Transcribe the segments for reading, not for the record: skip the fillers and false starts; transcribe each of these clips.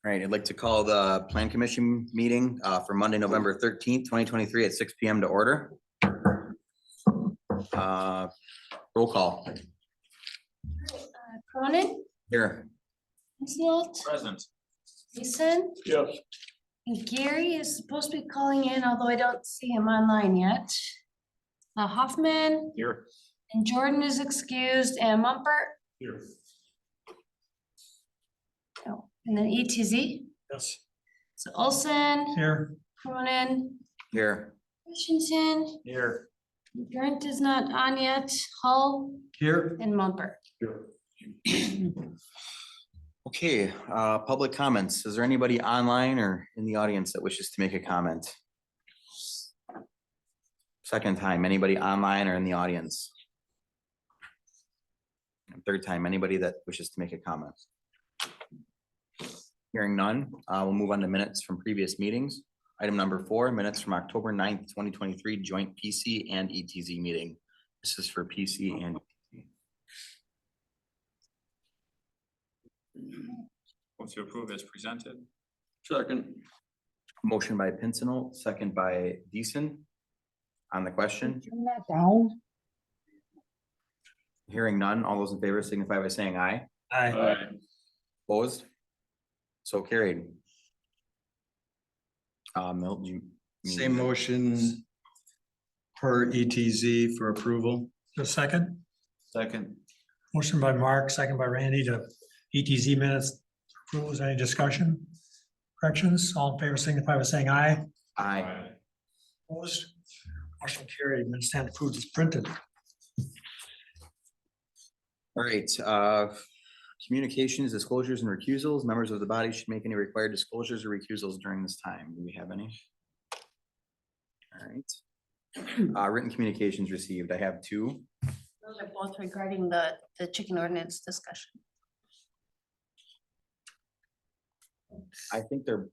All right, I'd like to call the Plan Commission meeting for Monday, November 13th, 2023 at 6 p.m. to order. Roll call. Cronin, Here. Hansel, Present. Weston, Yes. and Gary is supposed to be calling in, although I don't see him online yet. Hoffman Here. and Jordan is excused, and Mumper. Here. Oh, and then ETZ. Yes. So Olson, Here. Cronin, Here. Christensen, Here. Grant is not on yet, Hull, Here. and Mumper. Here. Okay, public comments. Is there anybody online or in the audience that wishes to make a comment? Second time, anybody online or in the audience? And third time, anybody that wishes to make a comment? Hearing none, we'll move on to minutes from previous meetings. Item number 4, minutes from October 9th, 2023, joint PC and ETZ meeting. This is for PC and ETZ. Move to approve as presented. Second. Motion by Pincinel, second by Deason. On the question, Turn that down. hearing none, all those in favor signify by saying aye. Aye. Opposed? So carried. Milton, you. Same motion per ETZ for approval. A second, Second. motion by Mark, second by Randy to ETZ minutes. Approvals, any discussion? Corrections, all in favor signify by saying aye. Aye. Opposed? Motion carried, minutes stand approved as printed. All right, communications, disclosures and recusals. Members of the body should make any required disclosures or recusals during this time. Do we have any? All right. Written communications received. I have 2. Those are both regarding the chicken ordinance discussion. I thought they're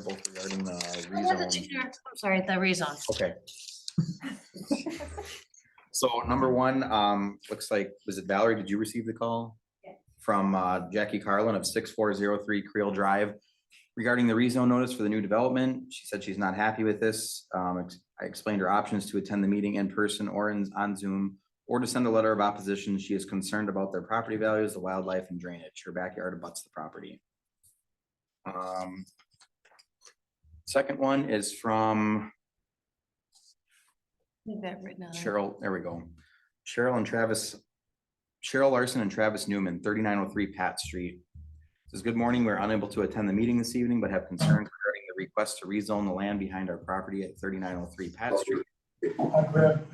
both regarding the Oh, yeah, the rezone. chicken ordinance, I'm sorry, the rezone. Okay. So number 1, looks like, was it Valerie? Did you receive the call? Yeah. From Jackie Carlin of 6403 Creel Drive regarding the rezone notice for the new development. She said she's not happy with this. I explained her options to attend the meeting in person or on Zoom, or to send a letter of opposition. She is concerned about their property values, the wildlife and drainage. Her backyard abuts the property. Second one is from Leave that written on. Cheryl, there we go. Cheryl Larson and Travis Newman, 3903 Pat Street. Says, good morning. We're unable to attend the meeting this evening, but have concerns regarding the request to rezone the land behind our property at 3903 Pat Street. I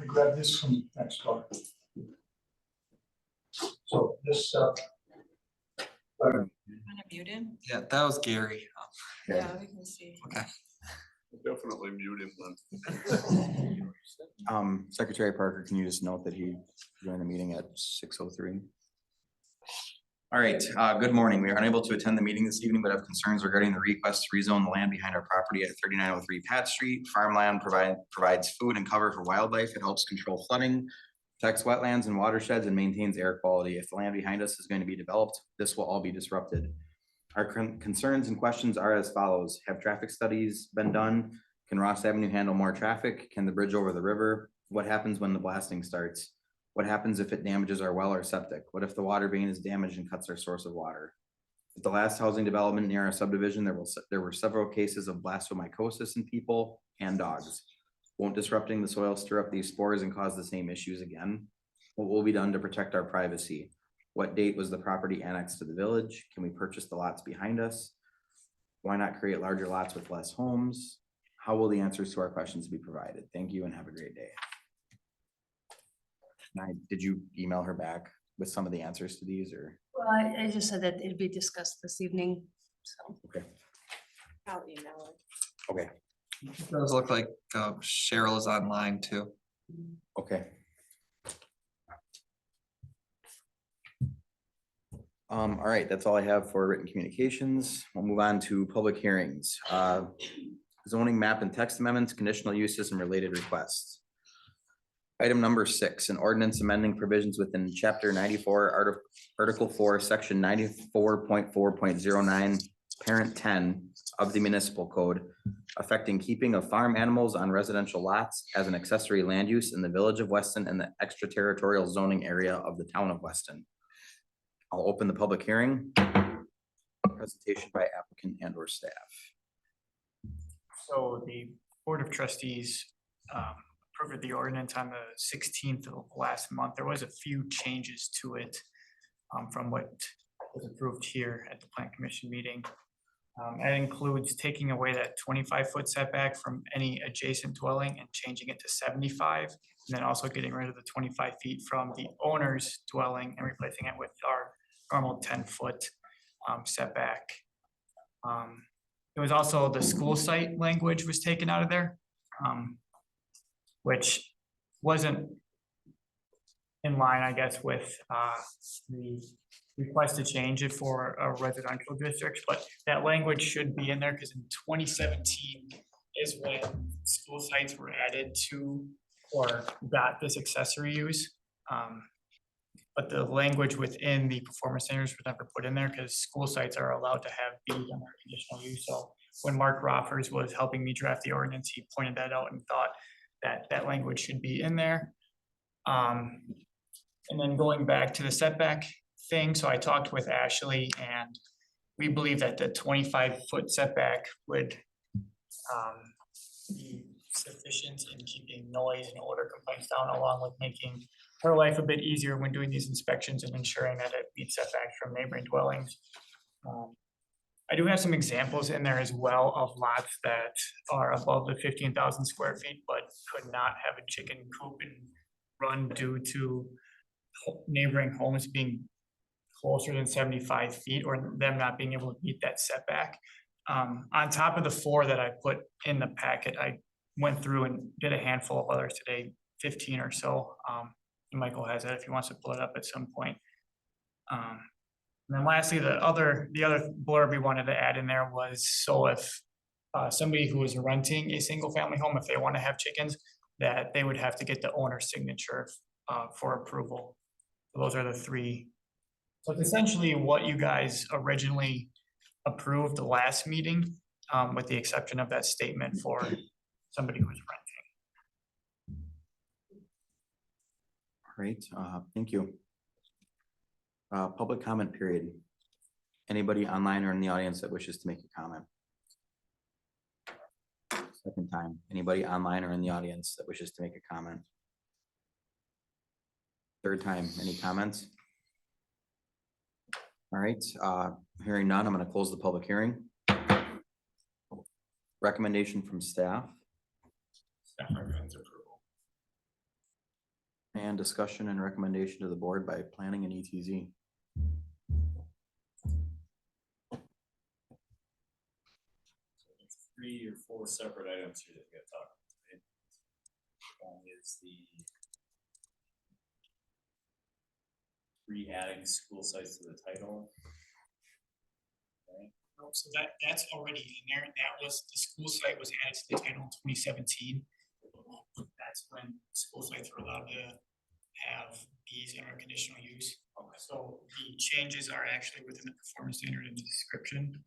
grabbed this from next door. So this, Mute him? Yeah, that was Gary. Okay. Yeah, we can see. Definitely mute him then. Secretary Parker, can you just note that he joined the meeting at 6:03? All right, good morning. We are unable to attend the meeting this evening, but have concerns regarding the request to rezone the land behind our property at 3903 Pat Street. Farmland provides food and cover for wildlife. It helps control flooding, protects wetlands and watersheds, and maintains air quality. If the land behind us is going to be developed, this will all be disrupted. Our concerns and questions are as follows. Have traffic studies been done? Can Ross Avenue handle more traffic? Can the bridge over the river? What happens when the blasting starts? What happens if it damages our well or septic? What if the water main is damaged and cuts our source of water? At the last housing development near our subdivision, there were several cases of blastomycosis in people and dogs. Won't disrupting the soil stir up these spores and cause the same issues again? What will be done to protect our privacy? What date was the property annexed to the village? Can we purchase the lots behind us? Why not create larger lots with less homes? How will the answers to our questions be provided? Thank you and have a great day. Did you email her back with some of the answers to these or? Well, I just said that it'd be discussed this evening, so. Okay, I'll email it. okay, It does look like Cheryl is online too. okay. All right, that's all I have for written communications. We'll move on to public hearings. Zoning map and text amendments, conditional uses and related requests. Item number 6, an ordinance amending provisions within chapter 94, article 4, section 94.4.09, parent 10 of the municipal code affecting keeping of farm animals on residential lots as an accessory land use in the village of Weston and the extraterritorial zoning area of the town of Weston. I'll open the public hearing. Presentation by applicant and or staff. So the Board of Trustees approved the ordinance on the 16th of last month. There was a few changes to it from what was approved here at the Plan Commission meeting. That includes taking away that 25-foot setback from any adjacent dwelling and changing it to 75. And then also getting rid of the 25 feet from the owner's dwelling and replacing it with our normal 10-foot setback. It was also the school site language was taken out of there, which wasn't in line, I guess, with the request to change it for a residential district, but that language should be in there because in 2017 is when school sites were added to or got this accessory use. But the language within the performance standards was never put in there because school sites are allowed to have these under conditional use. So when Mark Roffers was helping me draft the ordinance, he pointed that out and thought that that language should be in there. And then going back to the setback thing, so I talked with Ashley and we believe that the 25-foot setback would be sufficient in keeping noise and odor complaints down, along with making her life a bit easier when doing these inspections and ensuring that it meets setbacks from neighboring dwellings. I do have some examples in there as well of lots that are above the 15,000 square feet, but could not have a chicken coop and run due to neighboring homes being closer than 75 feet or them not being able to meet that setback. On top of the 4 that I put in the packet, I went through and did a handful of others today, 15 or so. Michael has that if he wants to pull it up at some point. And then lastly, the other blurb we wanted to add in there was, so if somebody who is renting a single family home, if they want to have chickens, that they would have to get the owner's signature for approval. So those are the 3. So it's essentially what you guys originally approved the last meeting, with the exception of that statement for somebody who's renting. Great, thank you. Public comment period. Anybody online or in the audience that wishes to make a comment? Second time, anybody online or in the audience that wishes to make a comment? Third time, any comments? All right, hearing none, I'm gonna close the public hearing. Recommendation from staff. Staff recommends approval. And discussion and recommendation to the board by planning and ETZ. 3 or 4 separate items here that we got to talk about today. One is the re-adding school sites to the title. So that's already in there. That was, the school site was added to the title in 2017. That's when school sites were allowed to have these under conditional use. Okay. So the changes are actually within the performance standard in the description,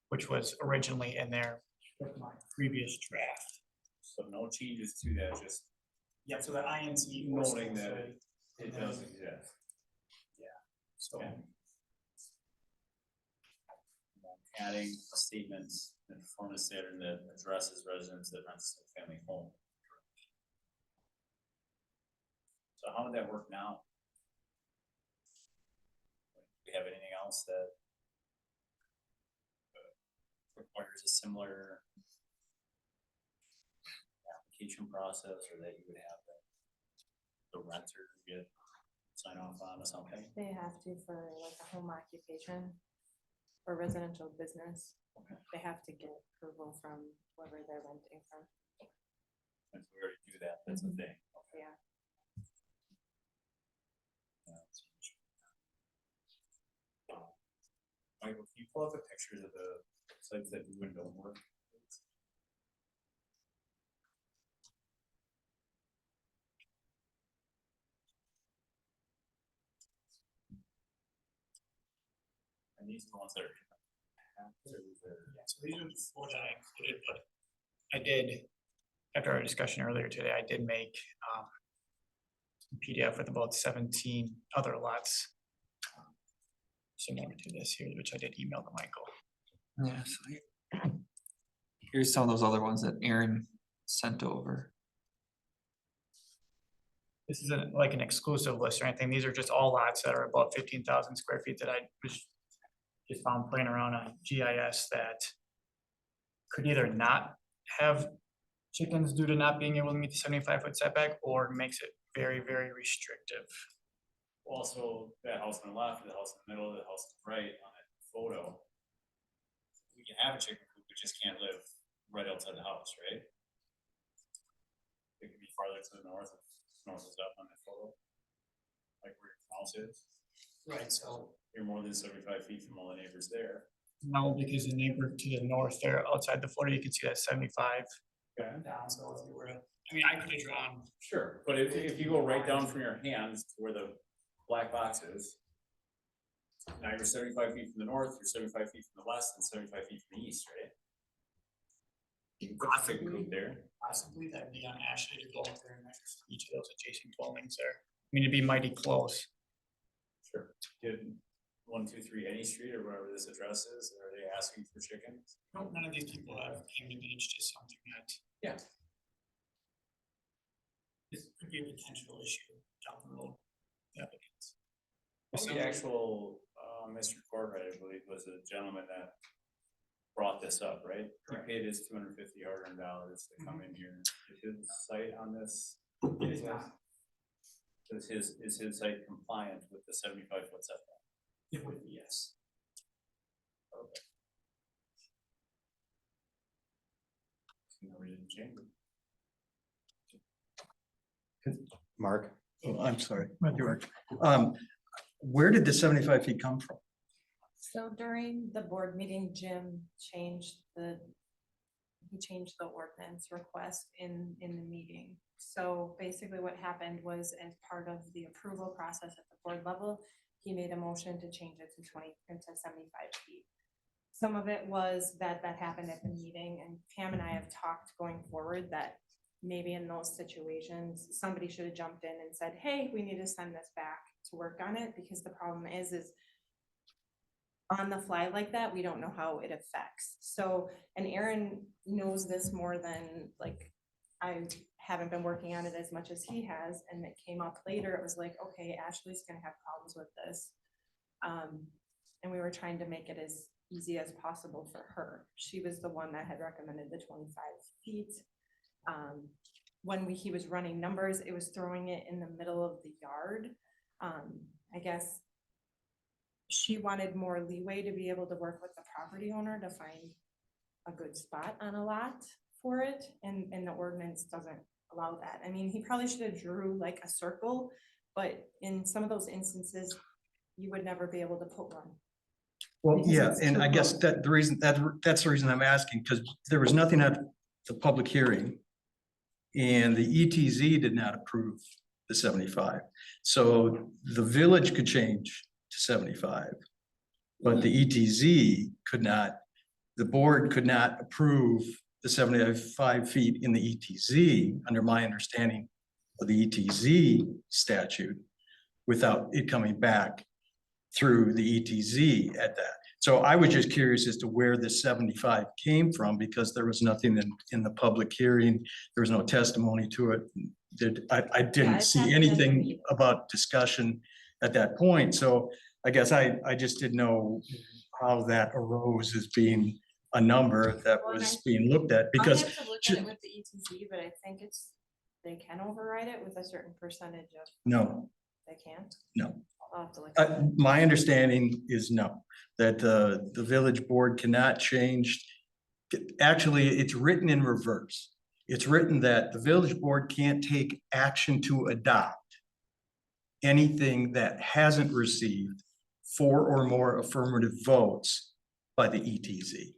which was originally in there with my previous draft. So no changes to that, just Yeah, so the INC noting that it does exist. So Okay. Adding a statement in the performance standard that addresses residents that rent a family home. So how would that work now? Do we have anything else that requires a similar application process, or that you would have the renter get sign off on or something? They have to for like a home occupation or residential business. Okay. They have to get approval from whoever they're renting from. If we already do that, that's a thing. Okay. Yeah. Michael, can you pull up the pictures of the sites that do and don't work? And these are the ones that are So is there- So these are the four that I included, but I did, after our discussion earlier today, I did make a PDF with about 17 other lots. Similar to this here, which I did email to Michael. Yeah, so here's some of those other ones that Aaron sent over. This isn't like an exclusive list or anything. These are just all lots that are about 15,000 square feet that I was just found playing around on GIS that could either not have chickens due to not being able to meet the 75-foot setback, or makes it very, very restrictive. Also, that house on the left, the house in the middle, the house on the right on that photo. We can have a chicken coop, we just can't live right outside the house, right? It could be farther to the north, if north is up on that photo. Like where your house is, Right, so. you're more than 75 feet from all the neighbors there. No, because the neighbor to the north there, outside the photo, you can see that 75 Okay. down, so if you were to, I mean, I could have drawn. Sure, but if you go right down from your hands to where the black box is. Now you're 75 feet from the north, you're 75 feet from the west, and 75 feet from the east, right? You can put a chicken coop there. Possibly that'd be on Ashley to go up there next, each of those adjacent dwellings there. I mean, it'd be mighty close. Sure. Did 123 any street or wherever this address is, are they asking for chickens? No, none of these people have came to me, it's just something that. Yeah. This could be a potential issue down the road. Applicants. The actual, Mr. Corbett, I believe, was a gentleman that brought this up, right? He paid his $250 to come in here. Is his site on this? It is not. Is his site compliant with the 75-foot setback? It would be, yes. Okay. No reason to change it. Mark? Oh, I'm sorry, where did the 75 feet come from? So during the board meeting, Jim changed the ordinance request in the meeting. So basically what happened was, as part of the approval process at the board level, he made a motion to change it to 75 feet. Some of it was that happened at the meeting, and Pam and I have talked going forward that maybe in those situations, somebody should have jumped in and said, hey, we need to send this back to work on it, because the problem is on the fly like that, we don't know how it affects. So, and Aaron knows this more than, like, I haven't been working on it as much as he has, and it came up later. It was like, okay, Ashley's gonna have problems with this. And we were trying to make it as easy as possible for her. She was the one that had recommended the 25 feet. When he was running numbers, it was throwing it in the middle of the yard. I guess she wanted more leeway to be able to work with the property owner to find a good spot on a lot for it, and the ordinance doesn't allow that. I mean, he probably should have drew like a circle, but in some of those instances, you would never be able to put one. Well, Because yeah, it's and too I guess close. that's the reason I'm asking, because there was nothing at the public hearing. And the ETZ did not approve the 75. So the village could change to 75. But the ETZ could not, the board could not approve the 75 feet in the ETZ, under my understanding of the ETZ statute, without it coming back through the ETZ at that. So I was just curious as to where the 75 came from, because there was nothing in the public hearing. There was no testimony to it. I didn't it's see happened in the anything meeting. about discussion at that point. So I guess I just didn't know how that arose as being a number that Well, and was I- being looked at, I'll because have to look at it with the ETZ, but I think they can override it with a certain percentage of, no, they can't? no. I'll have to look. at it. My understanding is no, that the village board cannot change. Actually, it's written in reverse. It's written that the village board can't take action to adopt anything that hasn't received 4 or more affirmative votes by the ETZ.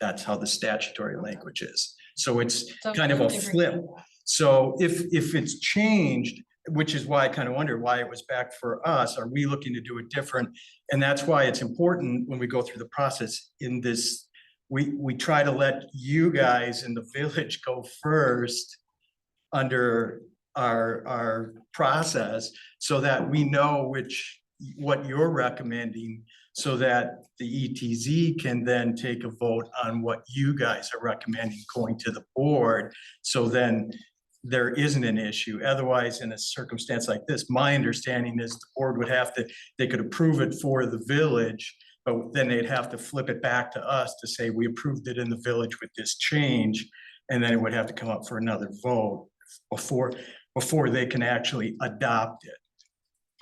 That's how the statutory language is. So it's So kind of a different flip. than that. So if it's changed, which is why I kind of wonder why it was back for us. Are we looking to do it different? And that's why it's important when we go through the process in this, we try to let you guys in the village go first under our process so that we know what you're recommending, so that the ETZ can then take a vote on what you guys are recommending going to the board. So then there isn't an issue. Otherwise, in a circumstance like this, my understanding is the board would have to, they could approve it for the village, but then they'd have to flip it back to us to say, we approved it in the village with this change. And then it would have to come up for another vote before they can actually adopt it.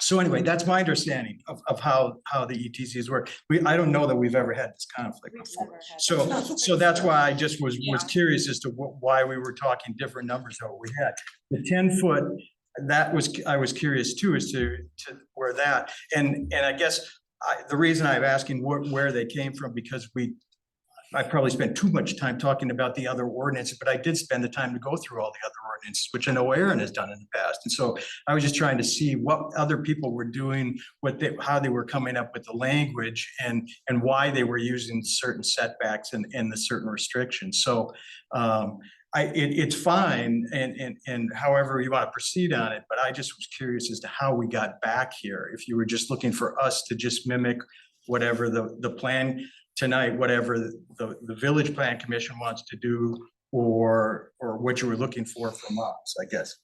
So anyway, that's my understanding of how the ETCs work. I don't know that we've ever had this conflict We've before. never had So, that. so that's why I just was Yeah. curious as to why we were talking different numbers than what we had. The 10-foot, I was curious too, as to where that, and I guess the reason I'm asking where they came from, because I probably spent too much time talking about the other ordinances, but I did spend the time to go through all the other ordinances, which I know Aaron has done in the past. And so I was just trying to see what other people were doing, how they were coming up with the language, and why they were using certain setbacks and the certain restrictions. So it's fine, and however you want to proceed on it, but I just was curious as to how we got back here. If you were just looking for us to just mimic whatever the plan tonight, whatever the village plan commission wants to do, or what you were looking for from us, I guess.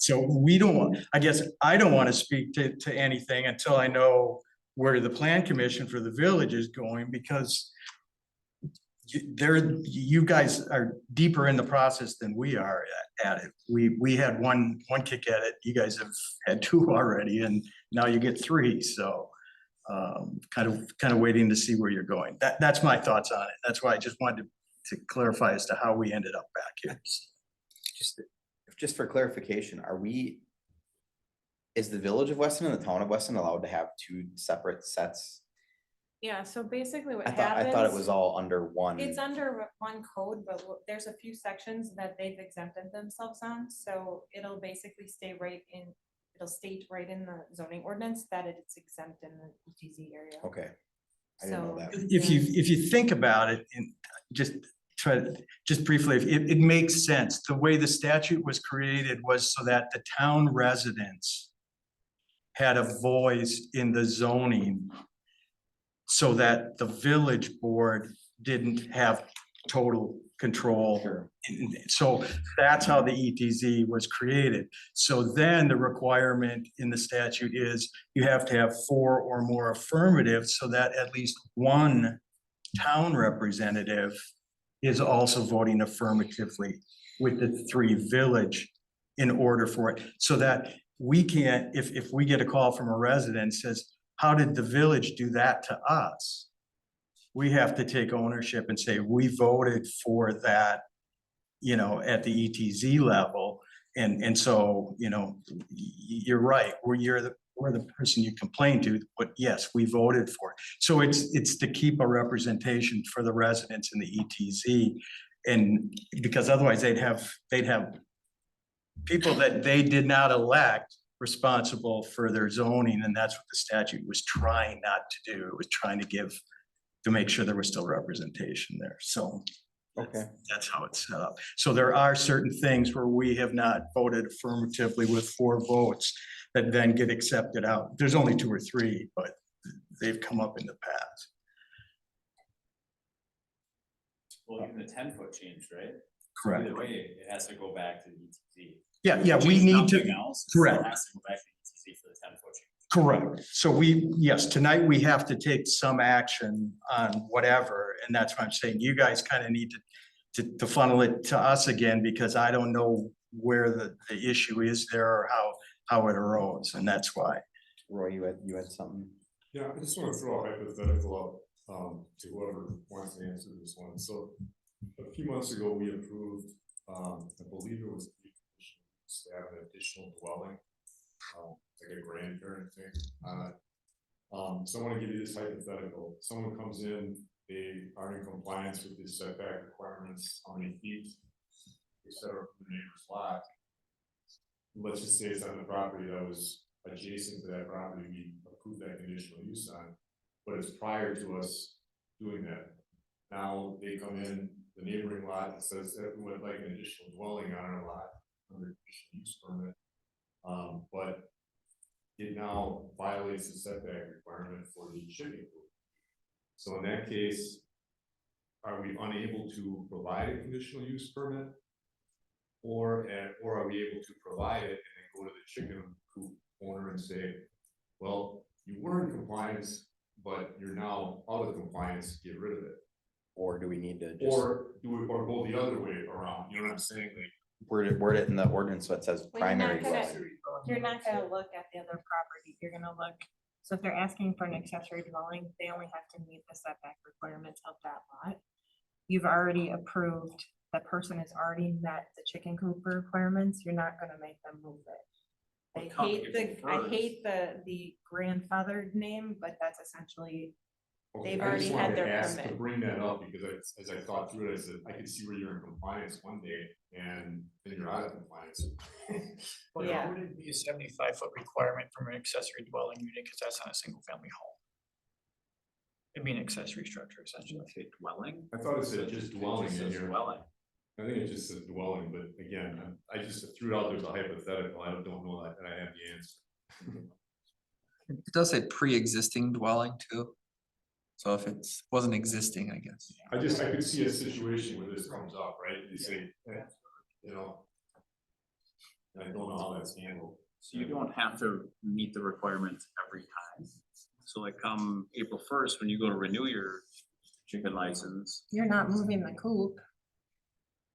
So we don't want, I guess I don't want to speak to anything until I know where the plan commission for the village is going, because you guys are deeper in the process than we are at it. We had one kick at it. You guys have had 2 already, and now you get 3. So kind of waiting to see where you're going. That's my thoughts on it. That's why I just wanted to clarify as to how we ended up back here. Just for clarification, is the village of Weston and the town of Weston allowed to have 2 separate sets? Yeah, so basically what I happens. thought it was all under one. It's under one code, but there's a few sections that they've exempted themselves on, so it'll basically state right in the zoning ordinance that it's exempt in the ETZ area. Okay. I didn't know that. If you think about it, and just briefly, it makes sense. The way the statute was created was so that the town residents had a voice in the zoning, so that the village board didn't have total control. Sure. So that's how the ETZ was created. So then the requirement in the statute is you have to have 4 or more affirmatives, so that at least one town representative is also voting affirmatively with the 3 village in order for it. So that we can't, if we get a call from a resident says, how did the village do that to us? We have to take ownership and say, we voted for that, at the ETZ level. And so, you're right, we're the person you complain to, but yes, we voted for it. So it's to keep a representation for the residents in the ETZ. And because otherwise they'd have people that they did not elect responsible for their zoning, and that's what the statute was trying not to do. It was trying to make sure there was still representation there. So Okay. that's how it's set up. So there are certain things where we have not voted affirmatively with 4 votes that then get accepted out. There's only 2 or 3, but they've come up in the past. Well, even the 10-foot changed, right? Correct. Either way, it has to go back to the ETZ. Yeah, we need to. Nothing else, it still Correct. has to go back to the ETZ for the 10-foot change. Correct. So yes, tonight we have to take some action on whatever, and that's why I'm saying you guys kind of need to funnel it to us again, because I don't know where the issue is there or how it arose, and that's why. Roy, you had something? Yeah, I just want to throw a hypothetical up to whoever wants to answer this one. So a few months ago, we approved, I believe it was to have an additional dwelling, like a grandparent thing on it. So I want to give you this hypothetical. Someone comes in, they are in compliance with the setback requirements, how many feet, et cetera, from the neighbor's lot. let's just say it's on the property that was adjacent to that property, we approved that conditional use on, but it's prior to us doing that. Now they come in the neighboring lot and says that we would like an additional dwelling on our lot under conditional use permit. But it now violates the setback requirement for the shipping pool. So in that case, are we unable to provide a conditional use permit? Or are we able to provide it and then go to the chicken coop owner and say, well, you were in compliance, but you're now out of compliance, get rid of it? Or do we need to just Or go the other way around, you know what I'm saying? Like, word it in the ordinance so it says Well, you're not primary gonna- dwelling? You're not gonna look at the other property, you're gonna look, so if they're asking for an accessory dwelling, they only have to meet the setback requirements of that lot. You've already approved, the person has already met the chicken coop requirements, you're not gonna make them move it. I come hate April I hate the grandfathered name, but that's essentially, okay, They've I just already wanted had to their ask to permit. bring that up because as I thought through it, I said, I could see where you're in compliance one day and then you're out of compliance. But Yeah. it wouldn't be a 75-foot requirement from an accessory dwelling unit, because that's not a single family home. It'd be an accessory structure essentially. Dwelling? I thought it said just dwelling in here. Dwelling. I think it just said dwelling, but again, I just threw it out there as a hypothetical, I don't know that I have the answer. It does say pre-existing dwelling too. So if it wasn't existing, I guess. I could see a situation where this comes up, right, you say, you know. And I don't know how that's handled. So you don't have to meet the requirements every time. So like come April 1st, when you go to renew your chicken license, you're not moving the coop.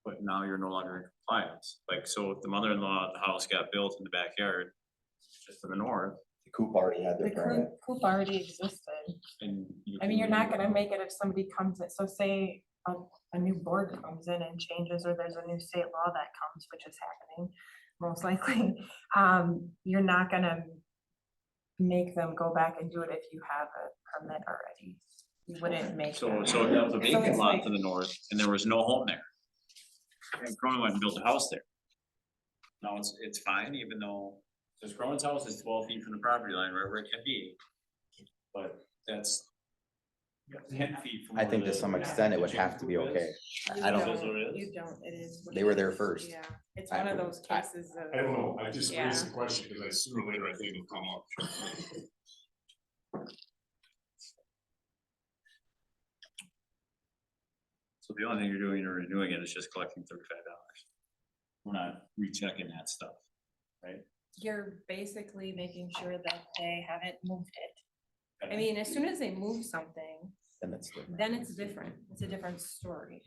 but now you're no longer in compliance. Like, so if the mother-in-law, the house got built in the backyard, just to the north, The coop already had The their permit. coop already existed. and you. I mean, you're not gonna make it if somebody comes in, so say a new board comes in and changes, or there's a new state law that comes, which is happening, most likely. You're not gonna make them go back and do it if you have a permit already. You wouldn't make So, them. so if that was a So vacant it's lot like- to the north and there was no home there. And Cronin went and built a house there. Now it's fine, even though, because Cronin's house is 12 feet from the property line, right where it can be. But that's 10 feet from. I where think to the- some extent it would have to be chicken coop okay. is. I don't, That's what it is? You don't, it is. what They it were there is. first. Yeah, it's one of those cases of. I don't know, I just raised Yeah. the question because I sooner or later I think it'll come up. So the only thing you're doing, you're renewing it, is just collecting $35. We're not rechecking that stuff, right? You're basically making sure that they haven't moved it. I mean, as soon as they move something, then it's different. then it's different. It's a different story.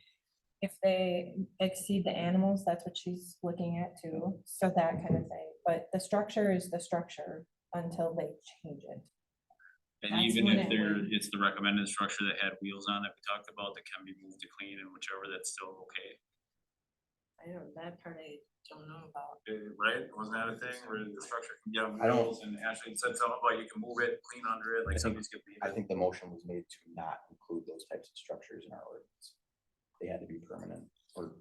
If they exceed the animals, that's what she's looking at too. So that kind of thing. But the structure is the structure until they change it. And That's even when if it there, would- it's the recommended structure that had wheels on it, we talked about, that can be moved to clean and whichever, that's still okay. I don't, that part I don't know about. Right? Wasn't that a thing where the structure can get on I don't- wheels, and Ashley said something about you can move it, clean under it, like some just get. I think the motion was made to not include those types of structures in our ordinance. They had to be permanent or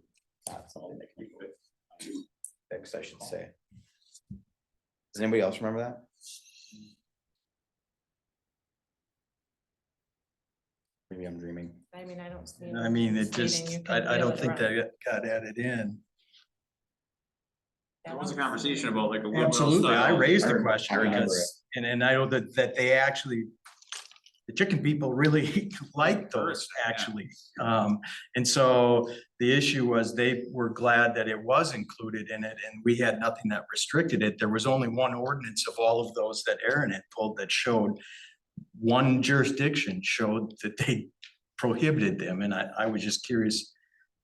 not something that can be fixed, I should say. Does anybody else remember that? Maybe I'm dreaming. I mean, I don't see. I mean, it stating just, you can I wheel don't it think around. that got added in. There was a conversation about like a wheelbarrow Absolutely, I style. raised the I question remember because, and I know that they actually, the chicken people really like those, actually. And so the issue was they were glad that it was included in it, and we had nothing that restricted it. There was only one ordinance of all of those that Aaron had pulled that showed one jurisdiction showed that they prohibited them, and I was just curious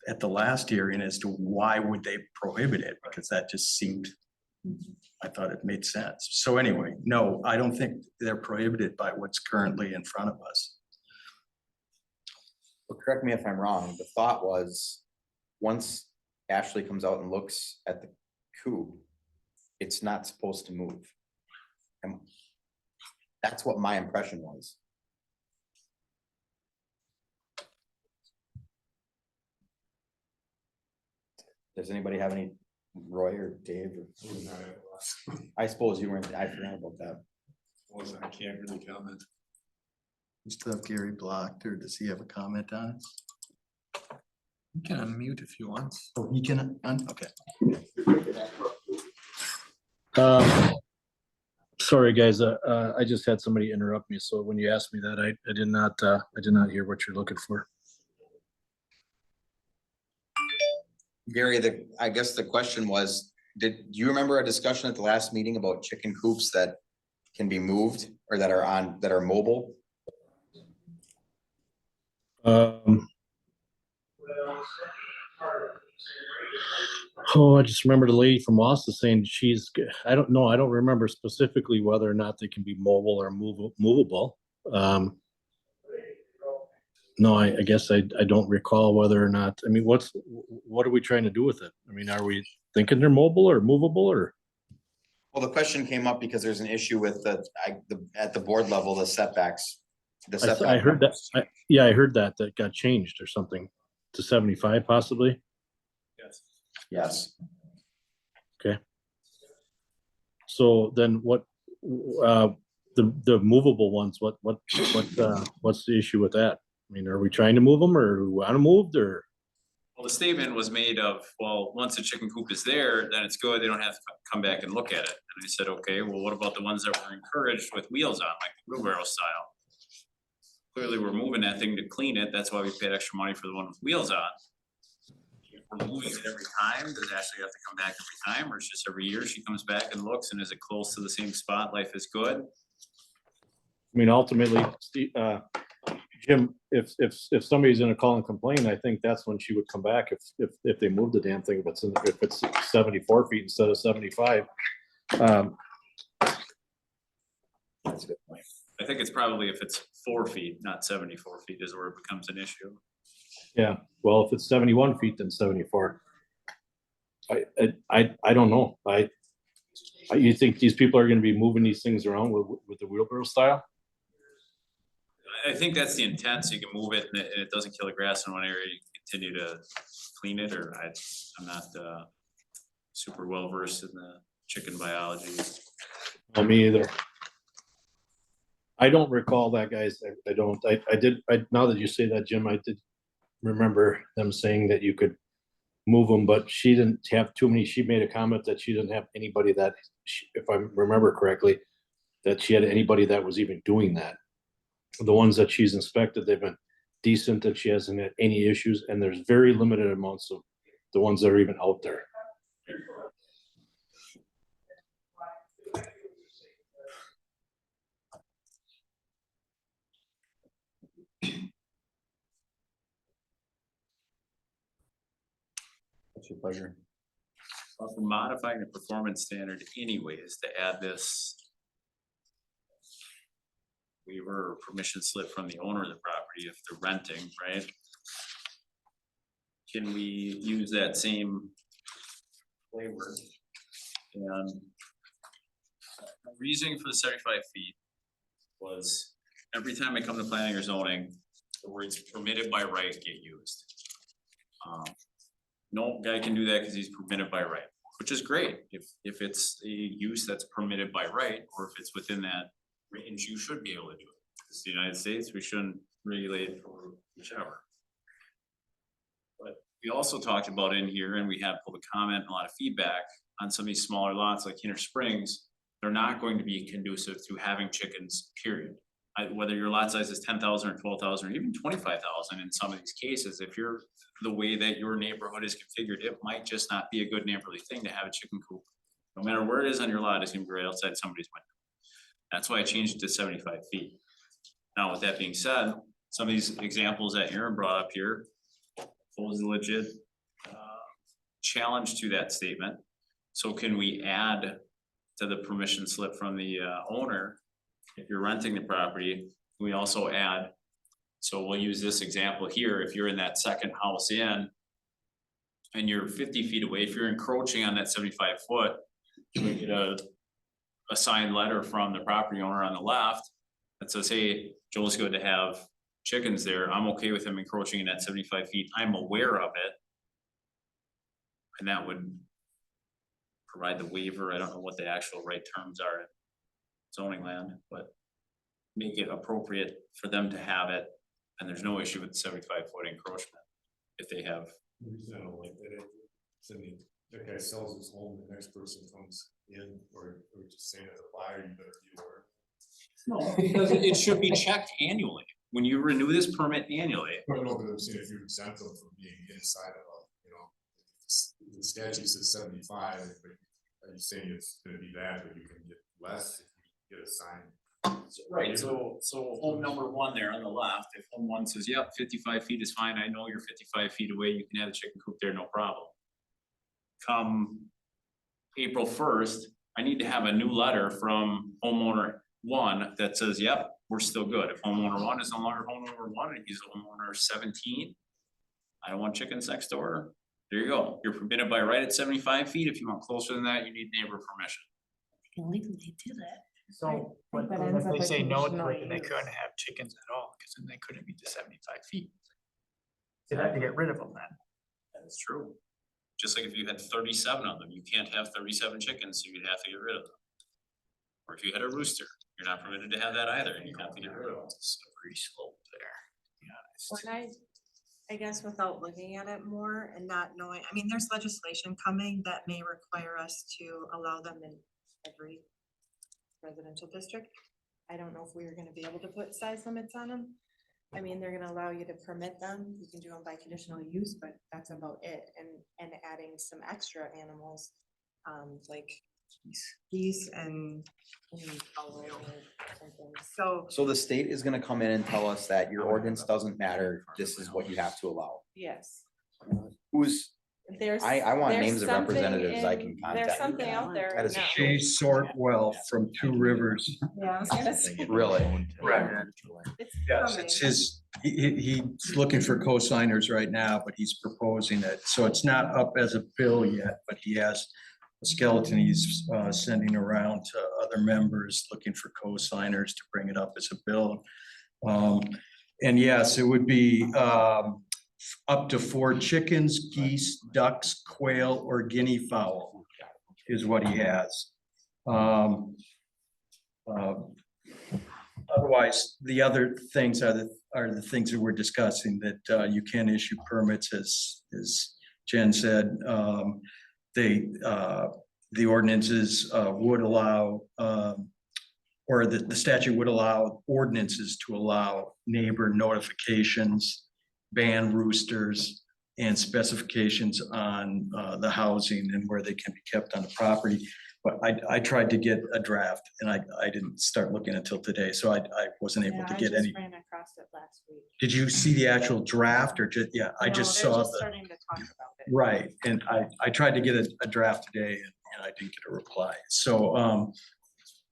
at the last hearing as to why would they prohibit it, because that just seemed, I thought it made sense. So anyway, no, I don't think they're prohibited by what's currently in front of us. Well, correct me if I'm wrong, the thought was, once Ashley comes out and looks at the coop, it's not supposed to move. That's what my impression was. Does anybody have any Roy or Dave, or, I was not at the last. I suppose you weren't, I forgot about that. Wasn't, I can't really comment. You still have Gary blocked, or does he have a comment on it? You can unmute if you want. Oh, he can, okay. Sorry, guys, I just had somebody interrupt me, so when you asked me that, I did not hear what you're looking for. Gary, I guess the question was, do you remember a discussion at the last meeting about chicken coops that can be moved or that are mobile? Oh, I just remember the lady from Austin saying I don't know, I don't remember specifically whether or not they can be mobile or movable. No, I guess I don't recall whether or not, I mean, what are we trying to do with it? I mean, are we thinking they're mobile or movable or? Well, the question came up because there's an issue with at the board level, the setbacks. I heard that, yeah, I heard that got changed or something to 75 possibly. Yes. Yes. Okay. So then the movable ones, what's the issue with that? I mean, are we trying to move them or do we want them moved or? Well, the statement was made of, well, once the chicken coop is there, then it's good, they don't have to come back and look at it. And I said, okay, well, what about the ones that were encouraged with wheels on, like the wheelbarrow style? Clearly, we're moving that thing to clean it, that's why we paid extra money for the one with wheels on. If we're moving it every time, does Ashley have to come back every time, or it's just every year she comes back and looks, and is it close to the same spot, life is good? I mean, ultimately, Jim, if somebody's gonna call and complain, I think that's when she would come back if they moved the damn thing, if it's 74 feet instead of 75. That's a good point. I think it's probably if it's 4 feet, not 74 feet is where it becomes an issue. Yeah, well, if it's 71 feet, then 74. I don't know. You think these people are gonna be moving these things around with the wheelbarrow style? I think that's the intent, so you can move it and it doesn't kill the grass in one area, you can continue to clean it, or I'm not super well versed in the chicken biology. No, me either. I don't recall that, guys. I don't. Now that you say that, Jim, I did remember them saying that you could move them, but she didn't have too many. She made a comment that she didn't have anybody that, if I remember correctly, that she had anybody that was even doing that. The ones that she's inspected, they've been decent, and she hasn't had any issues, and there's very limited amounts of the ones that are even out there. What's your pleasure? Well, for modifying the performance standard anyways, to add this waiver or permission slip from the owner of the property if they're renting, right? Can we use that same waiver? And the reasoning for the 75 feet was every time I come to planning or zoning, the words permitted by right get used. No guy can do that because he's permitted by right, which is great. If it's a use that's permitted by right, or if it's within that range, you should be able to do it. It's the United States, we shouldn't regulate it for whichever. But we also talked about in here, and we had public comment and a lot of feedback on some of these smaller lots like Inner Springs, they're not going to be conducive to having chickens, period. Whether your lot size is 10,000 or 12,000 or even 25,000 in some of these cases, if you're the way that your neighborhood is configured, it might just not be a good neighborly thing to have a chicken coop. No matter where it is on your lot, it's gonna be right outside somebody's window. That's why I changed it to 75 feet. Now, with that being said, some of these examples that Aaron brought up here pose a legit challenge to that statement. So can we add to the permission slip from the owner, if you're renting the property, we also add, so we'll use this example here, if you're in that second house in and you're 50 feet away, if you're encroaching on that 75 foot, you would get a signed letter from the property owner on the left that says, hey, Joel's good to have chickens there. I'm okay with him encroaching in that 75 feet. I'm aware of it. And that would provide the waiver. I don't know what the actual right terms are in zoning land, but make it appropriate for them to have it, and there's no issue with 75-foot encroachment if they have. The reason I don't like that, it's in the guy sells his home, the next person comes in, or just saying as a buyer, you better be aware. No, because it should be checked annually. When you renew this permit annually, I don't know, but I'm saying if you exempt them from being inside of a, you know, the statute says 75, but are you saying it's gonna be bad, but you can get less if you get a sign? right, so home number one there on the left, if home one says, yep, 55 feet is fine, I know you're 55 feet away, you can have a chicken coop there, no problem. Come April 1st, I need to have a new letter from homeowner one that says, yep, we're still good. If homeowner one is no longer homeowner one and he's homeowner 17, I don't want chickens next door. There you go. You're permitted by right at 75 feet. If you want closer than that, you need neighbor permission. You can legally do that. So, but that then ends if up they a say no to conditional it, then they use. couldn't have chickens at all, because then they couldn't meet the 75 feet. They'd have to get rid of them then. That is true. Just like if you had 37 of them, you can't have 37 chickens, so you'd have to get rid of them. Or if you had a rooster, you're not permitted to have that either, and you have to get rid of them. Slippery slope there. Yeah. When I guess without looking at it more and not knowing, I mean, there's legislation coming that may require us to allow them in every residential district. I don't know if we are gonna be able to put size limits on them. I mean, they're gonna allow you to permit them, you can do them by conditional use, but that's about it, and adding some extra animals, like geese and fowl or something, so. So the state is gonna come in and tell us that your ordinance doesn't matter, this is what you have to allow. Yes. Who's, There's. I want there's names of something representatives I in- can There's contact. something out there. That is now. Jay Sortwell from Two Rivers. Yeah, I was gonna say. Really? Right. It's Yes, coming. it's his, he's looking for co-signers right now, but he's proposing it. So it's not up as a bill yet, but he has a skeleton he's sending around to other members looking for co-signers to bring it up as a bill. And yes, it would be up to 4 chickens, geese, ducks, quail, or guinea fowl is what he has. Otherwise, the other things are the things that we're discussing, that you can issue permits, as Jen said. The ordinances would allow, or the statute would allow ordinances to allow neighbor notifications, ban roosters, and specifications on the housing and where they can be kept on the property. But I tried to get a draft, and I didn't start looking until today, so I wasn't able to get any. I just ran across it last week. Did you see the actual draft, or just, yeah, I No, just they're saw just the, Starting to talk about it. right, and I tried to get a draft today, and I didn't get a reply, so,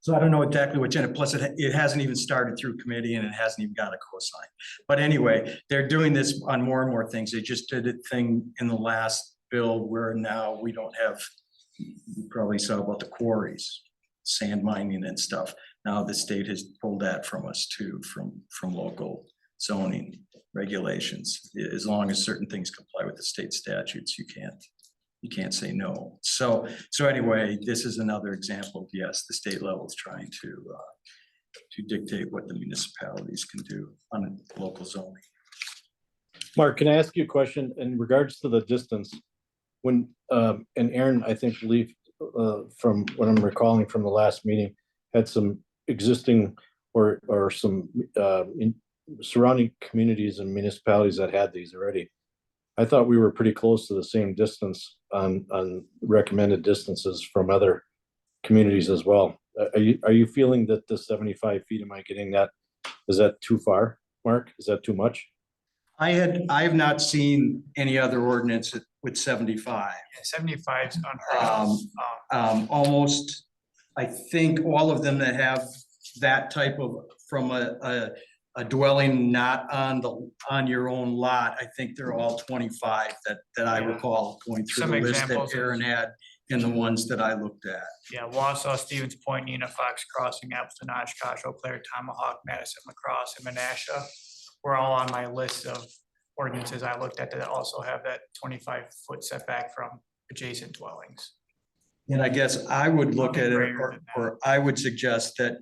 so I don't know exactly what's in it, plus it hasn't even started through committee, and it hasn't even got a cosign. But anyway, they're doing this on more and more things. They just did a thing in the last bill where now we don't have, you probably saw about the quarries, sand mining and stuff. Now the state has pulled that from us too, from local zoning regulations. As long as certain things comply with the state statutes, you can't say no. So anyway, this is another example of, yes, the state level is trying to dictate what the municipalities can do on local zoning. Mark, can I ask you a question in regards to the distance? When, and Aaron, I think, believed, from what I'm recalling from the last meeting, had some existing or some surrounding communities and municipalities that had these already. I thought we were pretty close to the same distance on recommended distances from other communities as well. Are you feeling that the 75 feet, am I getting that? Is that too far, Mark? Is that too much? I have not seen any other ordinance with 75. Yeah, 75 is unheard of. Almost, I think all of them that have that type of, from a dwelling not on your own lot, I think they're all 25 that I recall going through Some the list that examples of- Aaron had in the ones that I looked at. Yeah, Wausau, Stevens Point, Nina, Fox Crossing, Appleton, Oshkosh, Eau Claire, Tomahawk, Madison, LaCrosse, and Menasha were all on my list of ordinances I looked at that also have that 25-foot setback from adjacent dwellings. And I guess I would look at Nothing it, greater than that. or I would suggest that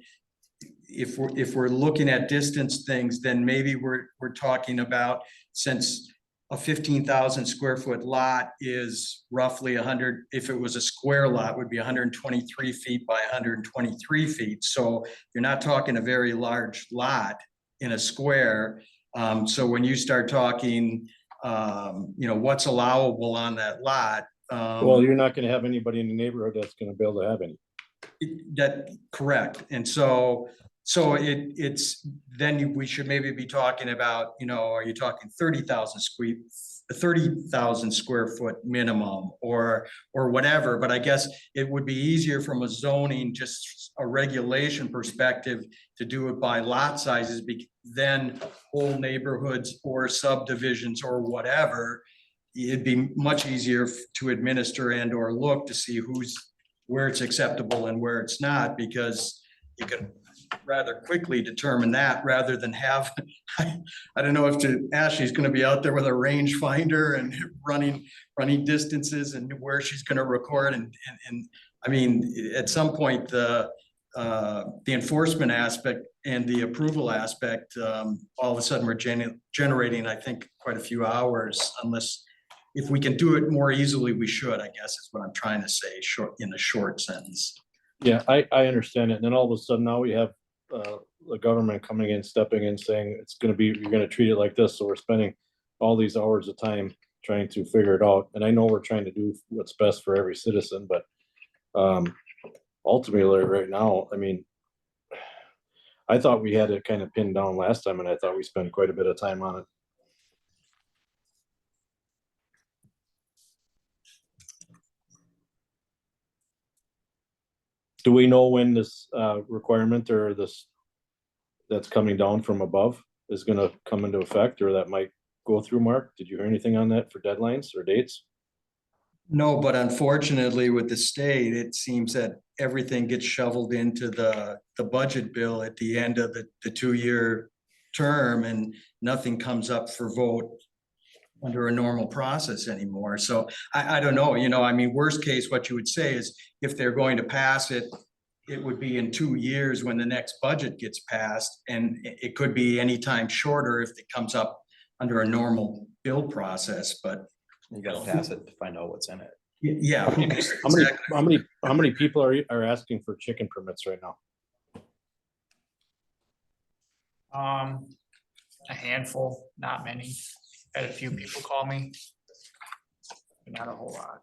if we're looking at distance things, then maybe we're talking about, since a 15,000 square foot lot is roughly 100, if it was a square lot, would be 123 feet by 123 feet. So you're not talking a very large lot in a square. So when you start talking, what's allowable on that lot. Well, you're not gonna have anybody in the neighborhood that's gonna be able to have any. That, correct. And so then we should maybe be talking about, are you talking 30,000 square foot minimum or whatever, but I guess it would be easier from a zoning, just a regulation perspective to do it by lot sizes, then whole neighborhoods or subdivisions or whatever. It'd be much easier to administer and or look to see where it's acceptable and where it's not, because you can rather quickly determine that rather than have, I don't know if Ashley's gonna be out there with a range finder and running distances and where she's gonna record and I mean, at some point, the enforcement aspect and the approval aspect, all of a sudden we're generating, I think, quite a few hours, unless if we can do it more easily, we should, I guess is what I'm trying to say, in a short sentence. Yeah, I understand it. And then all of a sudden now we have the government coming in, stepping in, saying you're gonna treat it like this. So we're spending all these hours of time trying to figure it out. And I know we're trying to do what's best for every citizen, but ultimately right now, I mean, I thought we had it kind of pinned down last time, and I thought we spent quite a bit of time on it. Do we know when this requirement or this that's coming down from above is gonna come into effect, or that might go through, Mark? Did you hear anything on that for deadlines or dates? No, but unfortunately with the state, it seems that everything gets shoveled into the budget bill at the end of the 2-year term, and nothing comes up for vote under a normal process anymore. So I don't know, I mean, worst case, what you would say is if they're going to pass it, it would be in 2 years when the next budget gets passed, and it could be anytime shorter if it comes up under a normal bill process, but. You gotta pass it to find out what's in it. Yeah. How many people are asking for chicken permits right now? A handful, not many. Had a few people call me. Not a whole lot.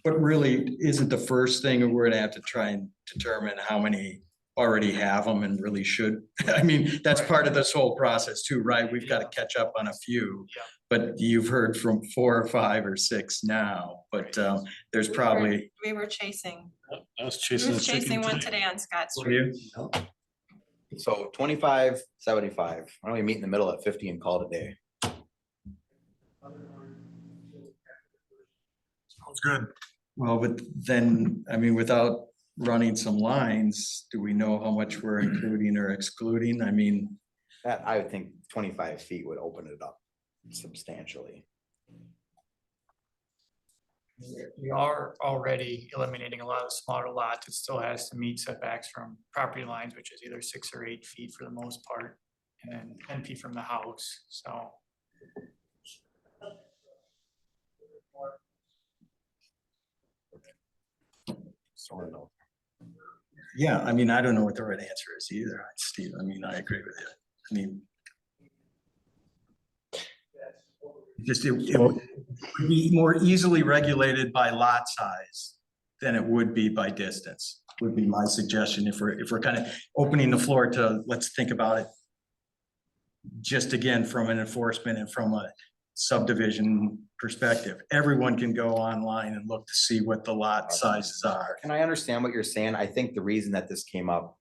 But really isn't the first thing, we're gonna have to try and determine how many already have them and really should. I mean, that's part of this whole process too, right? We've got to catch up on a few. Yeah. But you've heard from 4 or 5 or 6 now, but there's probably. We were chasing, I was we chasing were a chicken chasing one today. today on Scott For Street. you? So 25, 75. Why don't we meet in the middle at 50 and call it a day? Sounds good. Well, but then, I mean, without running some lines, do we know how much we're including or excluding? I mean, That, I would think 25 feet would open it up substantially. We are already eliminating a lot of smaller lots. It still has to meet setbacks from property lines, which is either 6 or 8 feet for the most part, and then 10 feet from the house, so. yeah, I mean, I don't know what the right answer is either, Steve. I mean, I agree with you. I mean. Just it would be more easily regulated by lot size than it would be by distance, would be my suggestion. If we're kind of opening the floor to, let's think about it. Just again, from an enforcement and from a subdivision perspective, everyone can go online and look to see what the lot sizes are. And I understand what you're saying. I think the reason that this came up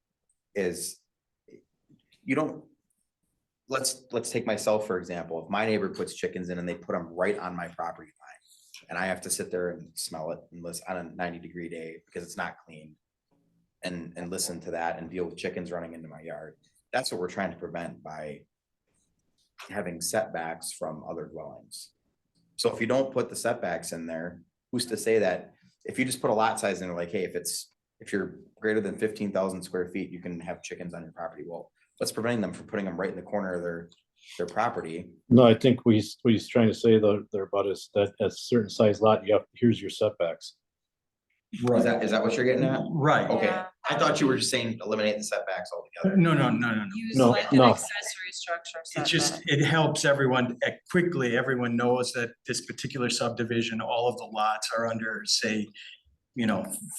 is you don't, let's take myself, for example. If my neighbor puts chickens in and they put them right on my property line, and I have to sit there and smell it and listen on a 90-degree day because it's not clean, and listen to that and deal with chickens running into my yard. That's what we're trying to prevent by having setbacks from other dwellings. So if you don't put the setbacks in there, who's to say that if you just put a lot size in, like, hey, if you're greater than 15,000 square feet, you can have chickens on your property. Well, what's preventing them from putting them right in the corner of their property? No, I think what he's trying to say there about is that at a certain size lot, here's your setbacks. Is that what you're getting at? Right. Okay, Yeah. I thought you were just saying eliminate the setbacks altogether. No. Use No, like an no. accessory structure It just, setback. it helps everyone, quickly, everyone knows that this particular subdivision, all of the lots are under, say,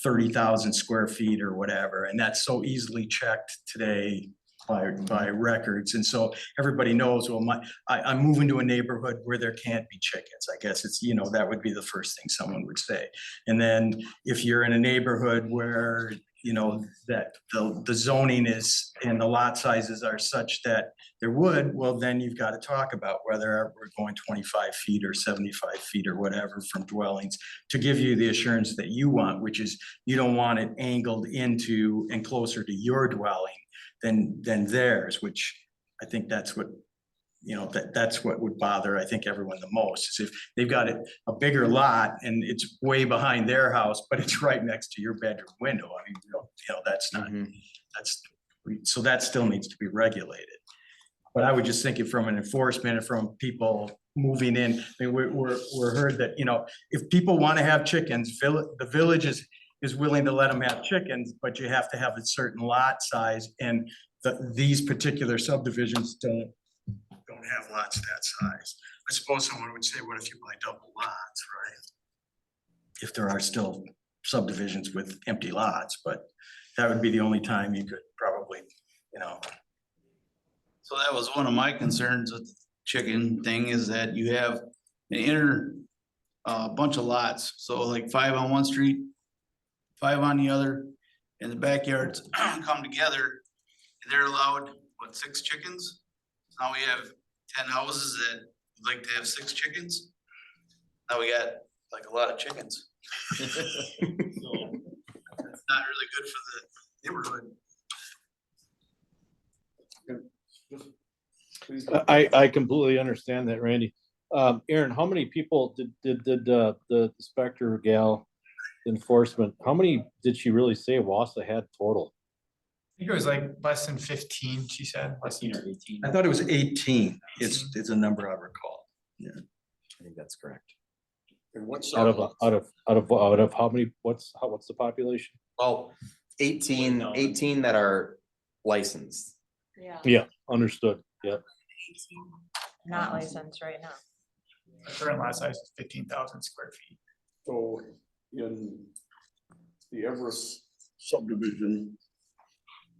30,000 square feet or whatever, and that's so easily checked today by records, and so everybody knows, well, I'm moving to a neighborhood where there can't be chickens, I guess it's, that would be the first thing someone would say. And then if you're in a neighborhood where, that the zoning is, and the lot sizes are such that there would, well, then you've got to talk about whether we're going 25 feet or 75 feet or whatever from dwellings to give you the assurance that you want, which is you don't want it angled into and closer to your dwelling than theirs, which I think that's what, that's what would bother, I think, everyone the most, is if they've got a bigger lot and it's way behind their house, but it's right next to your bedroom window. I mean, that's not, so that still needs to be regulated. But I would just think it from an enforcement and from people moving in, I mean, we're heard that, if people want to have chickens, the village is willing to let them have chickens, but you have to have a certain lot size, and these particular subdivisions don't have lots that size. I suppose someone would say, what if you buy double lots, right? If there are still subdivisions with empty lots, but that would be the only time you could probably, So that was one of my concerns with the chicken thing, is that you have an inner bunch of lots, so like 5 on one street, 5 on the other, and the backyards come together. They're allowed, 6 chickens? Now we have 10 houses that would like to have 6 chickens. Now we got like a lot of chickens. So it's not really good for the neighborhood. I completely understand that, Randy. Aaron, how many people did the inspector gal enforcement, how many did she really say Wassa had total? I think it was like less than 15, she said. Less than 18. I thought it was 18. It's a number I recall. Yeah, I think that's correct. And what's Out of how many, what's the population? Well, 18 that are licensed. Yeah. Yeah, understood, yep. Not licensed right now. The current lot size is 15,000 square feet. So in the Everest subdivision,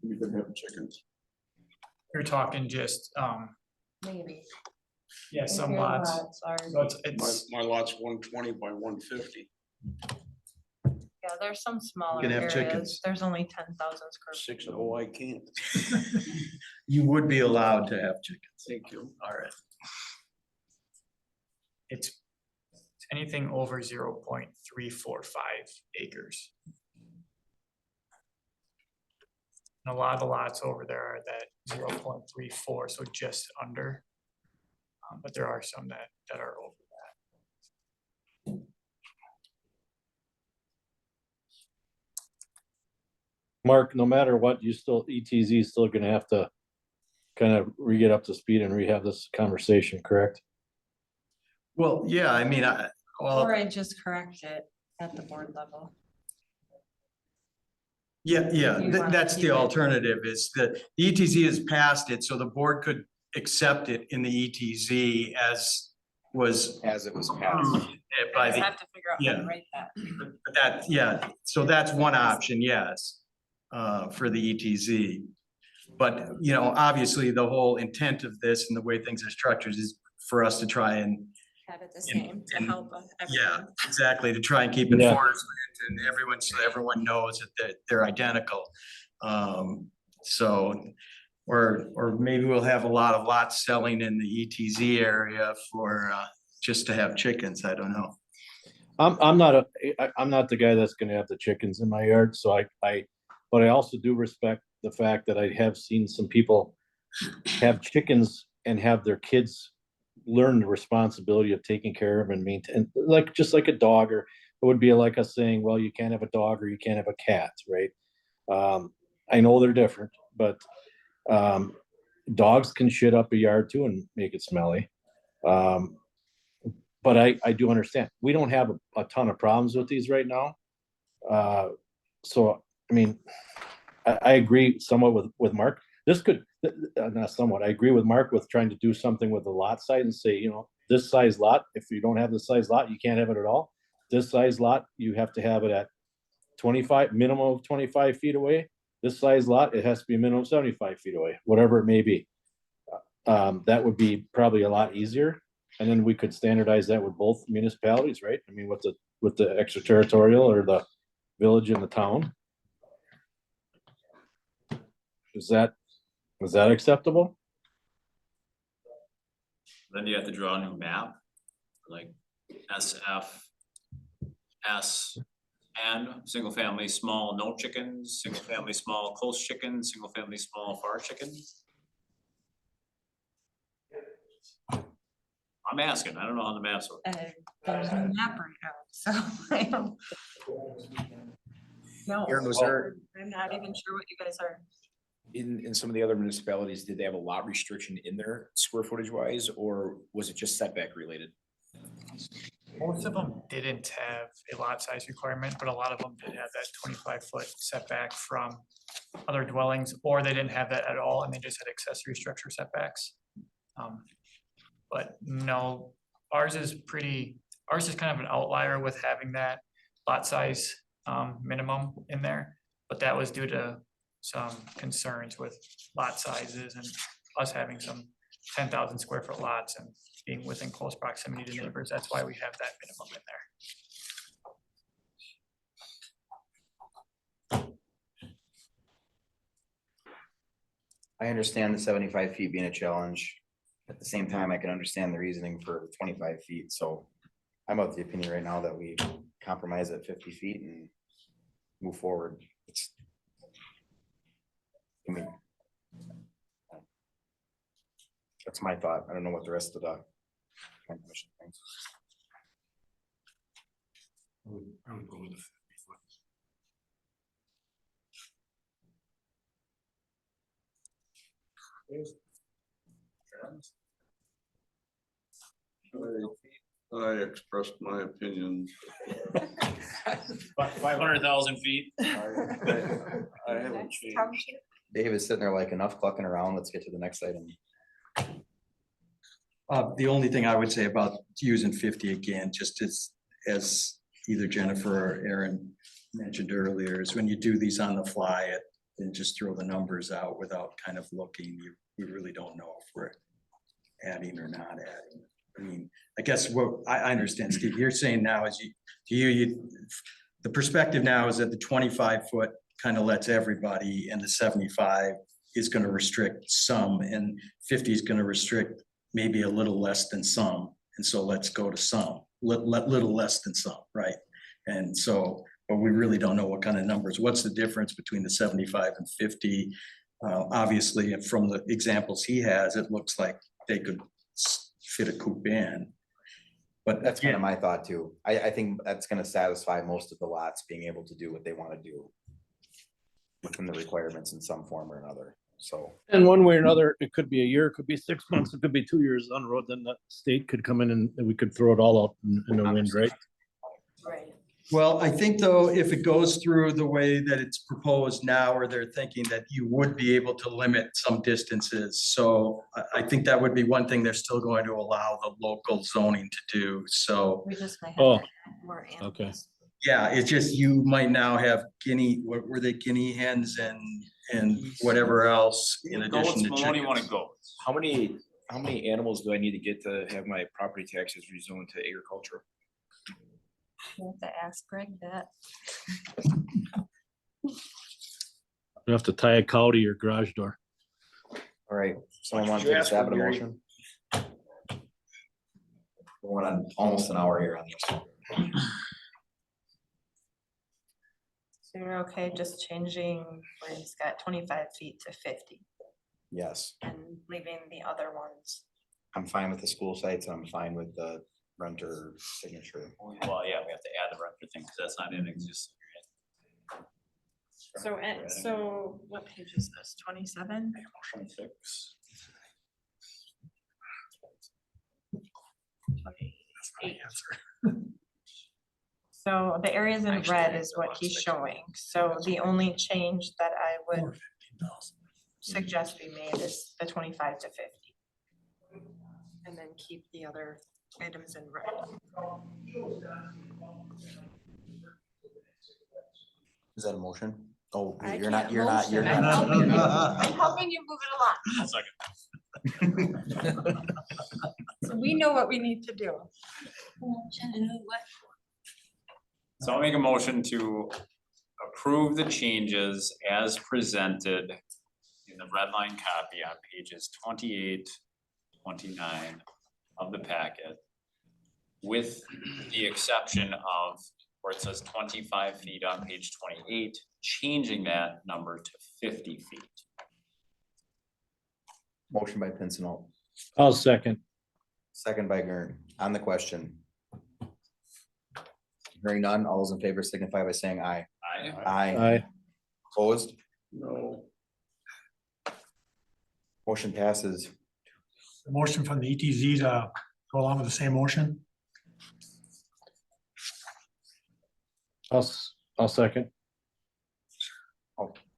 we could have chickens. You're talking just, Maybe. yeah, some Your lots. are- So it's, My lot's 120 by 150. Yeah, there's some smaller can have areas. chickens. There's only 10,000 square feet. 6, oh, I can't. You would be allowed to have chickens. Thank you. All right. it's anything over 0.345 acres. And a lot of the lots over there are that 0.34, so just under. But there are some that are over that. Mark, no matter what, ETZ is still gonna have to kind of get up to speed and rehab this conversation, correct? Well, yeah, I mean, Or I just correct it at the board level. yeah, You wanna that's keep the it. alternative, is that the ETZ has passed it, so the board could accept it in the ETZ as As it was passed. by I just the, have to figure out how yeah. to write that. but that, yeah, so that's one option, yes, for the ETZ. But, obviously, the whole intent of this and the way things are structured is for us to try and, Have it the same to help yeah, everyone. exactly, to try and keep Yeah. enforcement and so everyone knows that they're identical. So, or maybe we'll have a lot of lots selling in the ETZ area for, just to have chickens, I don't know. I'm not the guy that's gonna have the chickens in my yard, so but I also do respect the fact that I have seen some people have chickens and have their kids learn the responsibility of taking care of and maintain, just like a dog would be like us saying, well, you can't have a dog or you can't have a cat, right? I know they're different, but dogs can shit up a yard too and make it smelly. But I do understand, we don't have a ton of problems with these right now. So, I mean, I agree somewhat with Mark. This could, not somewhat, I agree with Mark with trying to do something with the lot size and say, you know, this size lot, if you don't have this size lot, you can't have it at all. This size lot, you have to have it at 25, minimum of 25 feet away. This size lot, it has to be a minimum of 75 feet away, whatever it may be. That would be probably a lot easier. And then we could standardize that with both municipalities, right? I mean, with the extraterritorial or the village and the town. Is that acceptable? Then you have to draw a new map, like SF, S, and single family small no chickens, single family small close chickens, single family small far chickens. I'm asking, I don't know how the maps work. There's no map right now, so I don't. No, Aaron, was there, I'm not even sure what you guys are. in some of the other municipalities, did they have a lot restriction in there square footage wise, or was it just setback related? Most of them didn't have a lot size requirement, but a lot of them did have that 25-foot setback from other dwellings, or they didn't have that at all, and they just had accessory structure setbacks. But no, ours is kind of an outlier with having that lot size minimum in there, but that was due to some concerns with lot sizes and us having some 10,000 square foot lots and being within close proximity to neighbors. That's why we have that minimum in there. I understand the 75 feet being a challenge. At the same time, I can understand the reasoning for the 25 feet, so I'm of the opinion right now that we compromise at 50 feet and move forward. I mean, that's my thought. I don't know what the rest of the commission thinks. I would go with the 50 foot. I expressed my opinion. 500,000 feet. I haven't changed. Dave is sitting there like, enough clucking around. Let's get to the next item. The only thing I would say about using 50 again, just as either Jennifer or Aaron mentioned earlier, is when you do these on the fly and just throw the numbers out without kind of looking, we really don't know if we're adding or not adding. I mean, I guess what I understand, Steve, you're saying now is the perspective now is that the 25 foot kind of lets everybody, and the 75 is going to restrict some, and 50 is going to restrict maybe a little less than some. And so let's go to some, little less than some, right? And so, but we really don't know what kind of numbers. What's the difference between the 75 and 50? Obviously, and from the examples he has, it looks like they could fit a coop in. But That's kind of my thought too. I think that's gonna satisfy most of the lots being able to do what they want to do within the requirements in some form or another, so. And one way or another, it could be a year, it could be 6 months, it could be 2 years on the road, then the state could come in and we could throw it all out in the wind, right? Right. well, I think though, if it goes through the way that it's proposed now, or they're thinking that you would be able to limit some distances. So I think that would be one thing they're still going to allow the local zoning to do. So We just might Oh, have more animals. okay. yeah, it's just, you might now have what were they, guinea hens and whatever else in addition to What do you want to chickens. go? How many animals do I need to get to have my property taxes rezoned to agriculture? You have to ask Greg that. You have to tie a cow to your garage door. All right, someone want to You take a ask stab for at a Gary? motion? We're on almost an hour here on this. So you're okay just changing where it's got 25 feet to 50 Yes, and leaving the other ones? I'm fine with the school sites and I'm fine with the renter signature. Well, yeah, we have to add the renter thing, because that's not in existing. So what page is this? 27? 26. 28. So the areas in red is what he's showing. So the only change that I would suggest be made is the 25 to 50. And then keep the other items in red. Is that a motion? Oh, I you're not, can't you're motion. not. I'm helping you move it along. So we know what we need to do. So I'll make a motion to approve the changes as presented in the red line copy on pages 28, 29 of the packet. With the exception of where it says 25 feet on page 28, changing that number to 50 feet. Motion by Pincinel, I'll second. second by Gern, on the question. Hearing none, all those in favor signify by saying aye. Aye. Aye. Opposed? No. Motion passes. The motion from the ETZ to go along with the same motion. I'll second.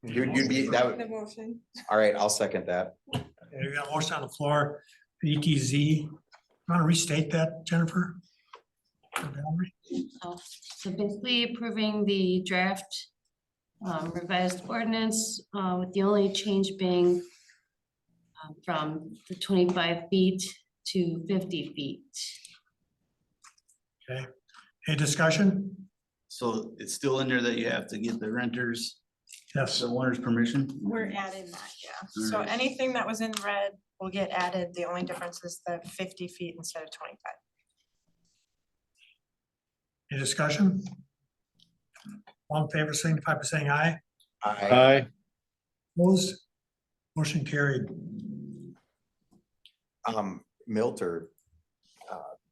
You'd be, that would, The motion. all right, I'll second that. Okay, we got a motion on the floor, the ETZ. Want to restate that, Jennifer? Or Valerie? So basically approving the draft revised ordinance, with the only change being from the 25 feet to 50 feet. Okay, any discussion? So it's still in there that you have to get the renters, Yes, the owner's permission? We're adding that, yeah. So Alright. anything that was in red will get added. The only difference is the 50 feet instead of 25. any discussion? All in favor, signify by saying aye. Aye. Opposed? Motion carried. Milt or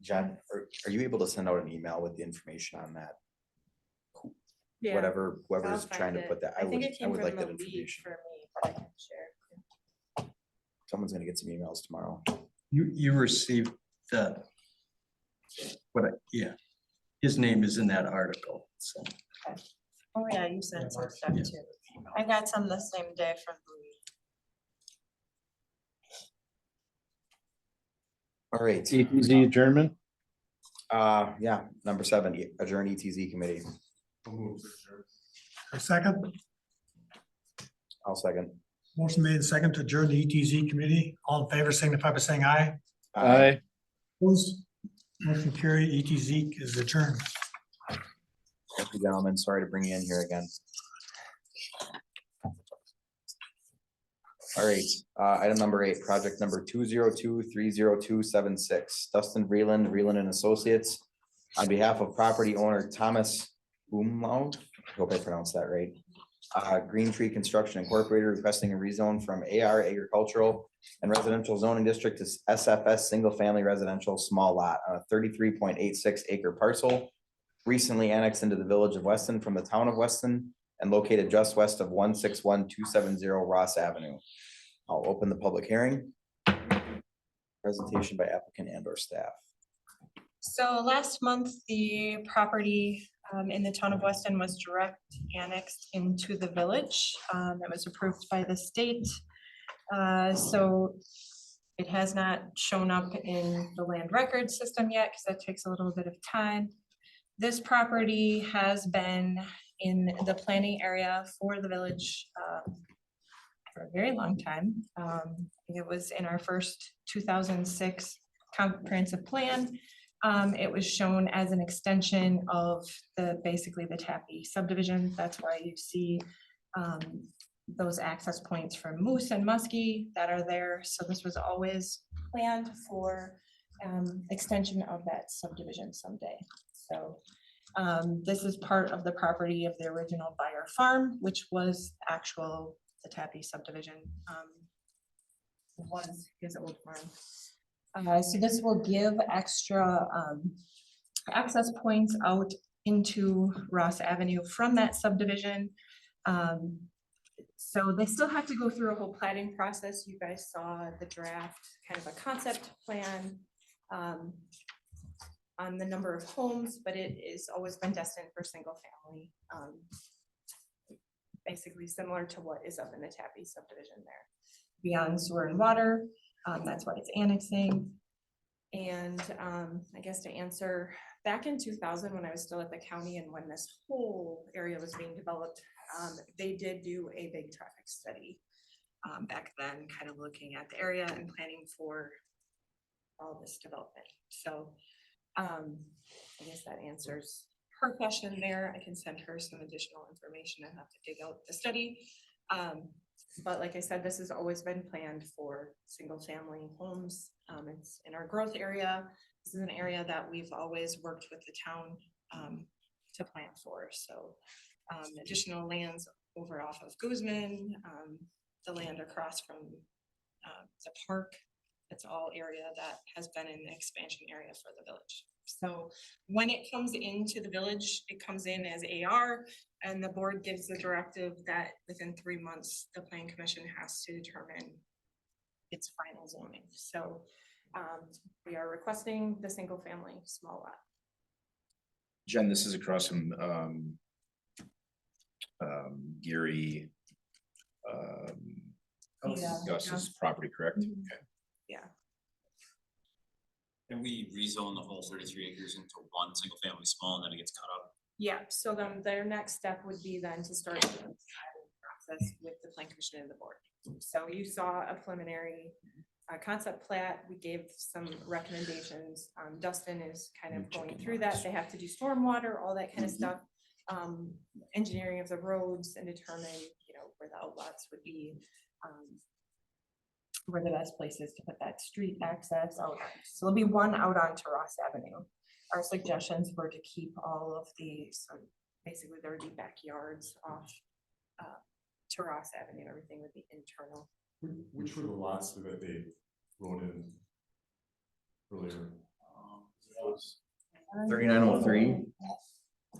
Jen, are you able to send out an email with the information on that? Whatever, whoever's trying to put that, I would like that information. For me, but I can share. Someone's gonna get some emails tomorrow. You received that. Yeah, his name is in that article, so. Oh, yeah, you sent some stuff Yeah. too. I got some the same day from Louis. All right. ETZ adjournment? Yeah, number 7, adjourn ETZ committee. A second, I'll second. motion made and second to adjourn the ETZ committee. All in favor, signify by saying aye. Aye. Opposed? Motion carried, ETZ is adjourned. Thank you, gentlemen. Sorry to bring you in here again. All right, item number 8, project number 202-30276, Dustin Vreeland, Vreeland and Associates. On behalf of property owner Thomas Umlaut, I hope I pronounced that right. Green Tree Construction Incorporated requesting a rezone from AR agricultural and residential zoning district to SFS single family residential small lot on a 33.86 acre parcel. Recently annexed into the village of Weston from the town of Weston and located just west of 161270 Ross Avenue. I'll open the public hearing. Presentation by applicant and or staff. So last month, the property in the town of Weston was direct annexed into the village. That was approved by the state. So it has not shown up in the land record system yet because that takes a little bit of time. This property has been in the planning area for the village for a very long time. It was in our first 2006 comprehensive plan. It was shown as an extension of basically the Tappy subdivision. That's why you see those access points for Moose and Muskie that are there. So this was always planned for extension of that subdivision someday. So this is part of the property of the original Buyer Farm, which was the Tappy subdivision, was his old farm. So this will give extra access points out into Ross Avenue from that subdivision. So they still have to go through a whole planning process. You guys saw the draft, kind of a concept plan on the number of homes, but it is always been destined for single family. Basically similar to what is up in the Tappy subdivision there. Beyond sewer and water, that's why it's annexing. And I guess to answer, back in 2000, when I was still at the county and when this whole area was being developed, they did do a big traffic study back then, kind of looking at the area and planning for all this development. So I guess that answers her question there. I can send her some additional information. I have to dig out the study. But like I said, this has always been planned for single family homes. It's in our growth area. This is an area that we've always worked with the town to plan for. So additional lands over off of Guzman, the land across from the park. It's all area that has been an expansion area for the village. So when it comes into the village, it comes in as AR, and the board gives the directive that within 3 months, the planning commission has to determine its final zoning. So we are requesting the single family small lot. Jen, this is across from Gary Gus's property, correct? Mhm. Okay. Yeah. And we rezone the whole 33 acres into one single family small and then it gets cut up. Yeah, so then their next step would be then to start the process with the plan commission and the board. So you saw a preliminary concept plat. We gave some recommendations. Dustin is kind of going through that. They have to do stormwater, all that kind of stuff. Engineering of the roads and determine, you know, where the outlots would be. Where the best place is to put that street access out. So there'll be one out onto Ross Avenue. Our suggestions were to keep all of these, so basically there would be backyards off to Ross Avenue. Everything would be internal. Which were the lots that they wrote in earlier? 3903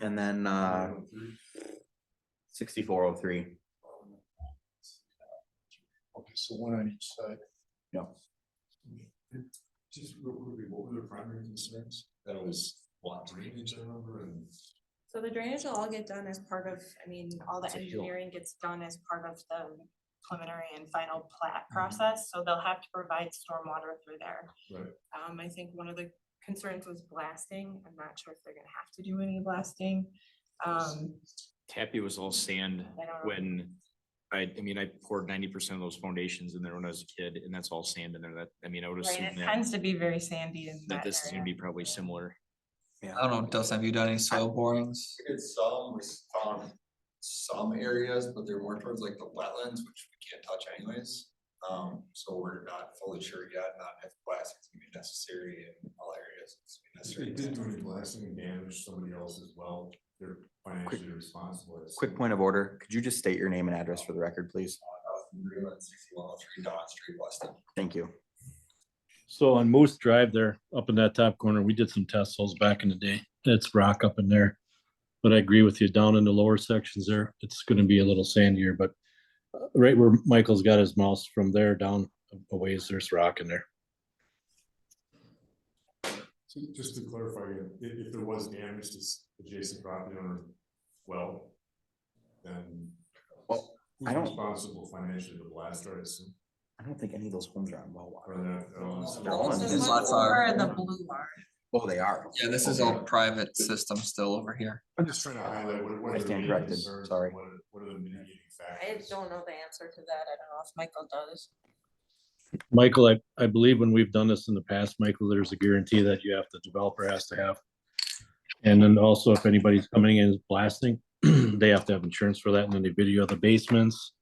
and then 6403. Okay, so one on each side. Yeah. Just real quickly, what were the primary concerns? That it was lot drainage, I remember, and So the drainage will all get done as part of, I mean, all the engineering gets done as part of the preliminary and final plat process. So they'll have to provide stormwater through there. right. I think one of the concerns was blasting. I'm not sure if they're gonna have to do any blasting. Tappy was all sand I don't know. when I mean, I poured 90% of those foundations in there when I was a kid, and that's all sand in there. That, I mean, I would Right, assume it that, tends to be very sandy in that that this is gonna area. be probably similar. I don't know, Dustin, have you done any soil borings? We did some, we found some areas, but they're more towards like the wetlands, which we can't touch anyways. So we're not fully sure yet, not if plastics can be necessary in all areas. It's If they did do any blasting and damage somebody else as well, they're financially responsible. Quick point of order. Could you just state your name and address for the record, please? 6103 Dawn Street, Weston. Thank you. So on Moose Drive there, up in that top corner, we did some test holes back in the day. It's rock up in there. But I agree with you, down in the lower sections there, it's gonna be a little sandier, but right where Michael's got his mouse from there down a ways, there's rock in there. So just to clarify, if there was damage to adjacent property owner, well, then Well, who's I don't- responsible financially, the blaster, I assume? I don't think any of those homes are on well water. Or that, They're all This in- is These lots where are. the blue are. Oh, they are. Yeah, this is all private system still over here. I'm just trying to highlight what I are the stand main corrected, concerns, sorry. what are the mitigating I factors? don't know the answer to that. I don't know if Michael does. Michael, I believe when we've done this in the past, Michael, there's a guarantee that you have, the developer has to have. And then also if anybody's coming in blasting, they have to have insurance for that, and then they video the basements.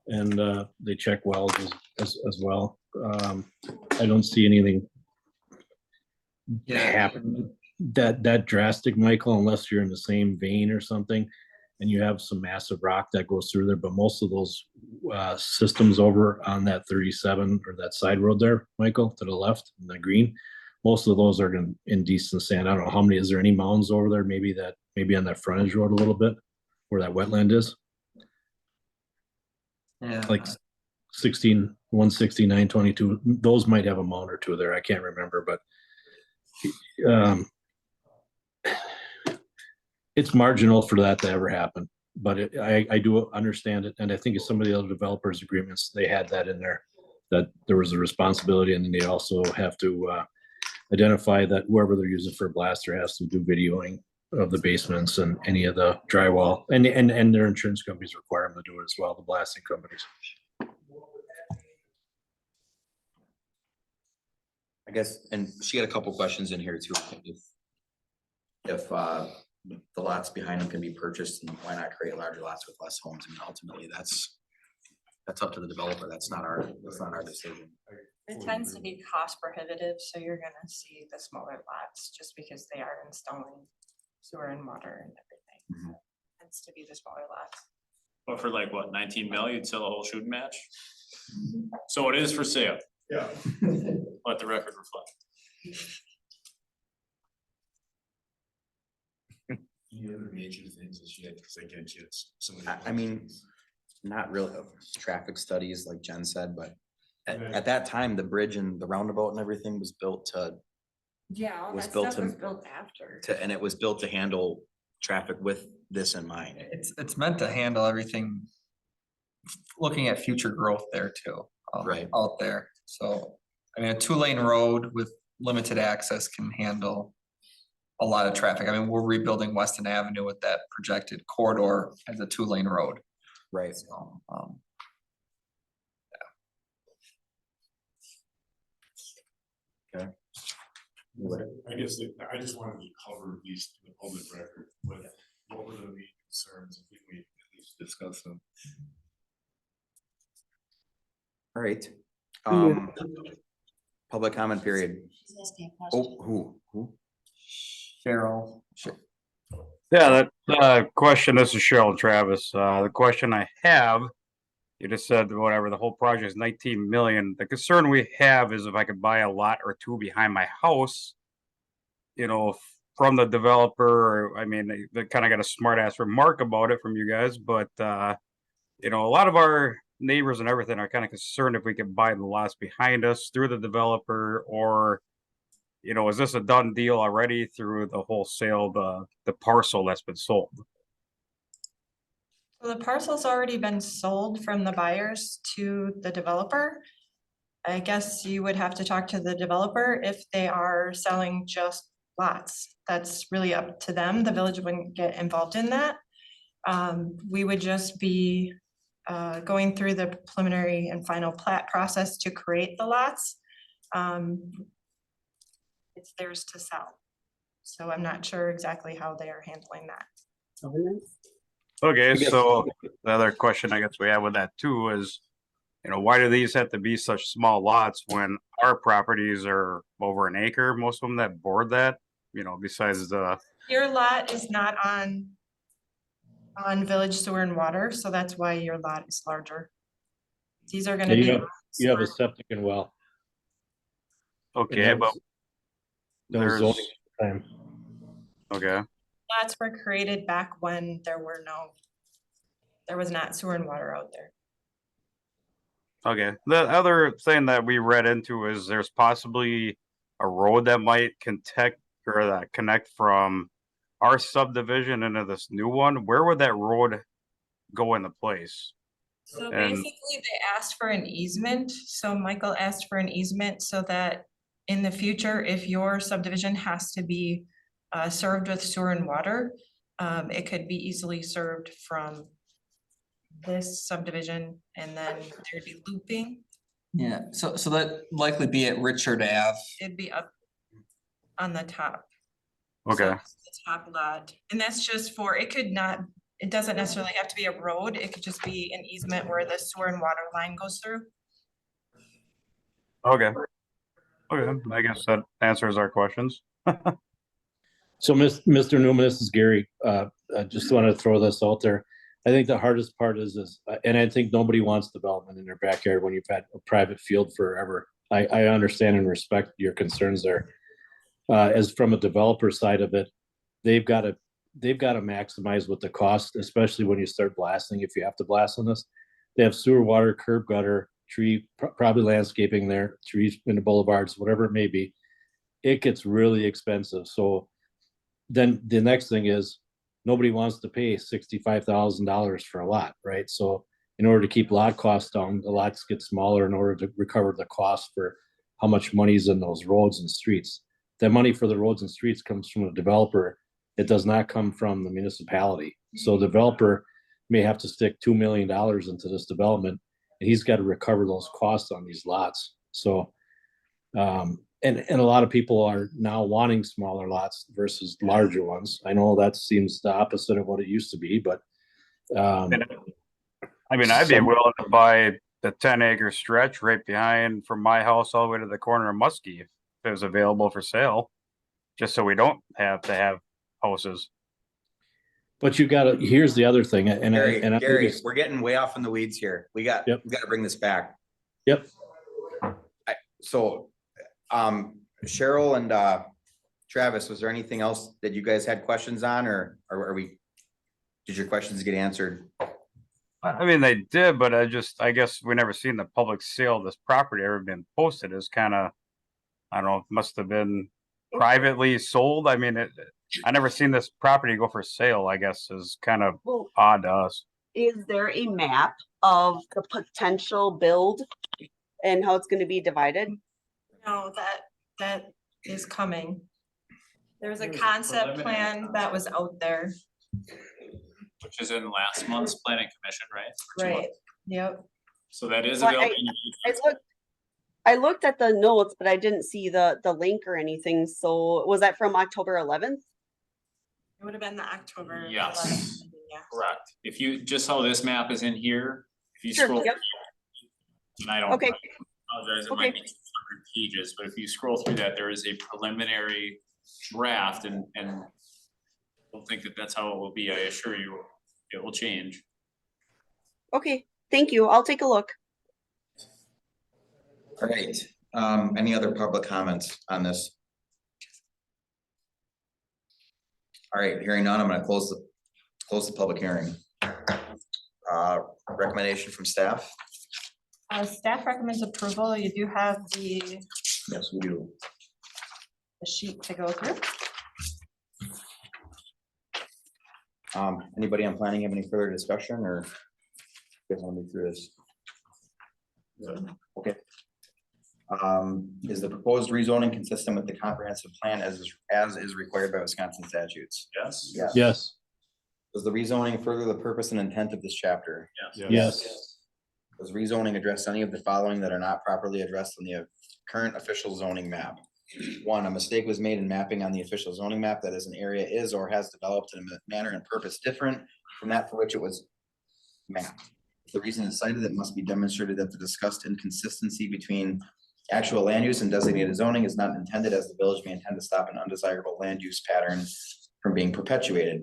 And they check wells as well. I don't see anything happen that drastic, Michael, unless you're in the same vein or something. and you have some massive rock that goes through there, but most of those systems over on that 37 or that side road there, Michael, to the left, in the green, most of those are in decent sand. I don't know how many, is there any mounds over there? Maybe on that frontage road a little bit where that wetland is, Yeah. like 16, 169, 22. Those might have a mound or two there. I can't remember, but it's marginal for that to ever happen. But I do understand it, and I think it's some of the other developers' agreements, they had that in there, that there was a responsibility, and then they also have to identify that whoever they're using for a blaster has to do videoing of the basements and any of the drywall, and their insurance companies require them to do it as well, the blasting companies. I guess, and she had a couple questions in here too. If the lots behind them can be purchased, and why not create larger lots with less homes? I mean, ultimately, that's up to the developer. That's not our decision. It tends to be cost prohibitive, so you're gonna see the smaller lots just because they are installing sewer and water and everything. Tends to be the smaller lots. But for like what, 19 mil, you'd sell a whole shooting match? So it is for sale. Yeah. Let the record reflect. Any other major things that you had, because again, kids, some of I mean, not really traffic studies like Jen said, but at that time, the bridge and the roundabout and everything was built to, Yeah, all Was that built stuff to- was built after. and it was built to handle traffic with this in mind. It's meant to handle everything. Looking at future growth there too. Right. Out there, so, I mean, a 2-lane road with limited access can handle a lot of traffic. I mean, we're rebuilding Weston Avenue with that projected corridor as a 2-lane road. Right. So, I guess I just wanted to cover at least the public record, what were the main concerns, if we at least discuss them. All right. Public comment period. Oh, who? Cheryl. Yeah, that question, this is Cheryl Travis. The question I have, you just said whatever, the whole project is 19 million. The concern we have is if I could buy a lot or two behind my house, you know, from the developer, I mean, they kind of got a smart ass remark about it from you guys, but you know, a lot of our neighbors and everything are kind of concerned if we can buy the lots behind us through the developer, or you know, is this a done deal already through the whole sale, the parcel that's been sold? So the parcel's already been sold from the buyers to the developer. I guess you would have to talk to the developer if they are selling just lots. That's really up to them. The village wouldn't get involved in that. We would just be going through the preliminary and final plat process to create the lots. It's theirs to sell. So I'm not sure exactly how they are handling that. Okay, so the other question I guess we have with that too is, you know, why do these have to be such small lots when our properties are over an acre, most of them that board that, you know, besides the. Your lot is not on village sewer and water, so that's why your lot is larger. These are gonna be. You have a septic and well. Okay, but that was there's, zoning time. okay, Lots were created back when there was not sewer and water out there. okay. The other thing that we read into is there's possibly a road that might connect from our subdivision into this new one. Where would that road go into place? So And- basically they asked for an easement. So Michael asked for an easement so that in the future, if your subdivision has to be served with sewer and water, it could be easily served from this subdivision, and then there'd be looping. Yeah, so that likely be at Richard Ave. It'd be up on the top. Okay, The top lot, and that's just for, it doesn't necessarily have to be a road, it could just be an easement where the sewer and water line goes through. okay. Okay, I guess that answers our questions. So, Mr. Newman, this is Gary. I just want to throw this out there. I think the hardest part is, and I think nobody wants development in their backyard when you've had a private field forever. I understand and respect your concerns there. As from a developer side of it, they've got to maximize what the cost, especially when you start blasting, if you have to blast on this. They have sewer, water, curb, gutter, tree, probably landscaping there, trees in the boulevards, whatever it may be. It gets really expensive. So then the next thing is nobody wants to pay $65,000 for a lot, right? So in order to keep lot costs down, the lots get smaller in order to recover the cost for how much money's in those roads and streets. That money for the roads and streets comes from the developer. It does not come from the municipality. So the developer may have to stick $2 million into this development, and he's got to recover those costs on these lots. So, and a lot of people are now wanting smaller lots versus larger ones. I know that seems the opposite of what it used to be, but I mean, I'd be willing to buy the 10-acre stretch right behind from my house all the way to the corner of Muskie if it was available for sale, just so we don't have to have houses. But you gotta, here's the other thing, Gary, we're getting way off in the weeds here. We got to bring this back. Yep. So, Cheryl and Travis, was there anything else that you guys had questions on, or did your questions get answered? I mean, they did, but I guess we never seen the public sale of this property ever been posted. It's kind of, I don't know, it must have been privately sold. I mean, I never seen this property go for sale, I guess is kind of odd to us. Is there a map of the potential build and how it's going to be divided? No, that is coming. There's a concept plan that was out there. Which is in last month's planning commission, right? Right, yep. So that is Well, available. I looked at the notes, but I didn't see the link or anything. So was that from October 11th? It would have been the October. Yes, 11th, yeah. correct. If you, just how this map is in here, if you Sure, scroll. yep. And I don't. Okay. I apologize, it might be 200 pages, but if you scroll through that, there is a preliminary draft and don't think that that's how it will be. I assure you, it will change. Okay, thank you. I'll take a look. All right, any other public comments on this? All right, hearing none, I'm gonna close the public hearing. Recommendation from staff? Staff recommends approval. You do have the Yes, we do. sheet to go through. Anybody on planning have any further discussion, or you guys want to move through this? Okay. Is the proposed rezoning consistent with the comprehensive plan as is required by Wisconsin statutes? Yes. Yes. Does the rezoning further the purpose and intent of this chapter? Yes. Does rezoning address any of the following that are not properly addressed on the current official zoning map? 1, a mistake was made in mapping on the official zoning map that is an area is or has developed in a manner and purpose different from that for which it was mapped. If the reason is cited, it must be demonstrated that the discussed inconsistency between actual land use and designated zoning is not intended, as the village may intend to stop an undesirable land use pattern from being perpetuated.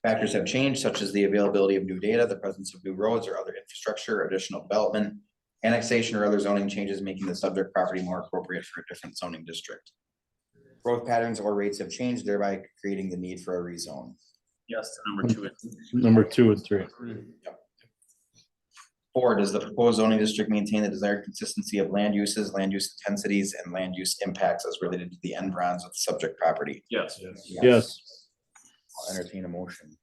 Factors have changed, such as the availability of new data, the presence of new roads or other infrastructure, additional development, annexation or other zoning changes, making the subject property more appropriate for a different zoning district. Growth patterns or rates have changed, thereby creating the need for a rezone. Yes, to number 2 and 3. Number 2 and 3. 4, does the proposed zoning district maintain the desired consistency of land uses, land use intensities, and land use impacts as related to the environs of the subject property? Yes. Yes. I'll entertain a motion.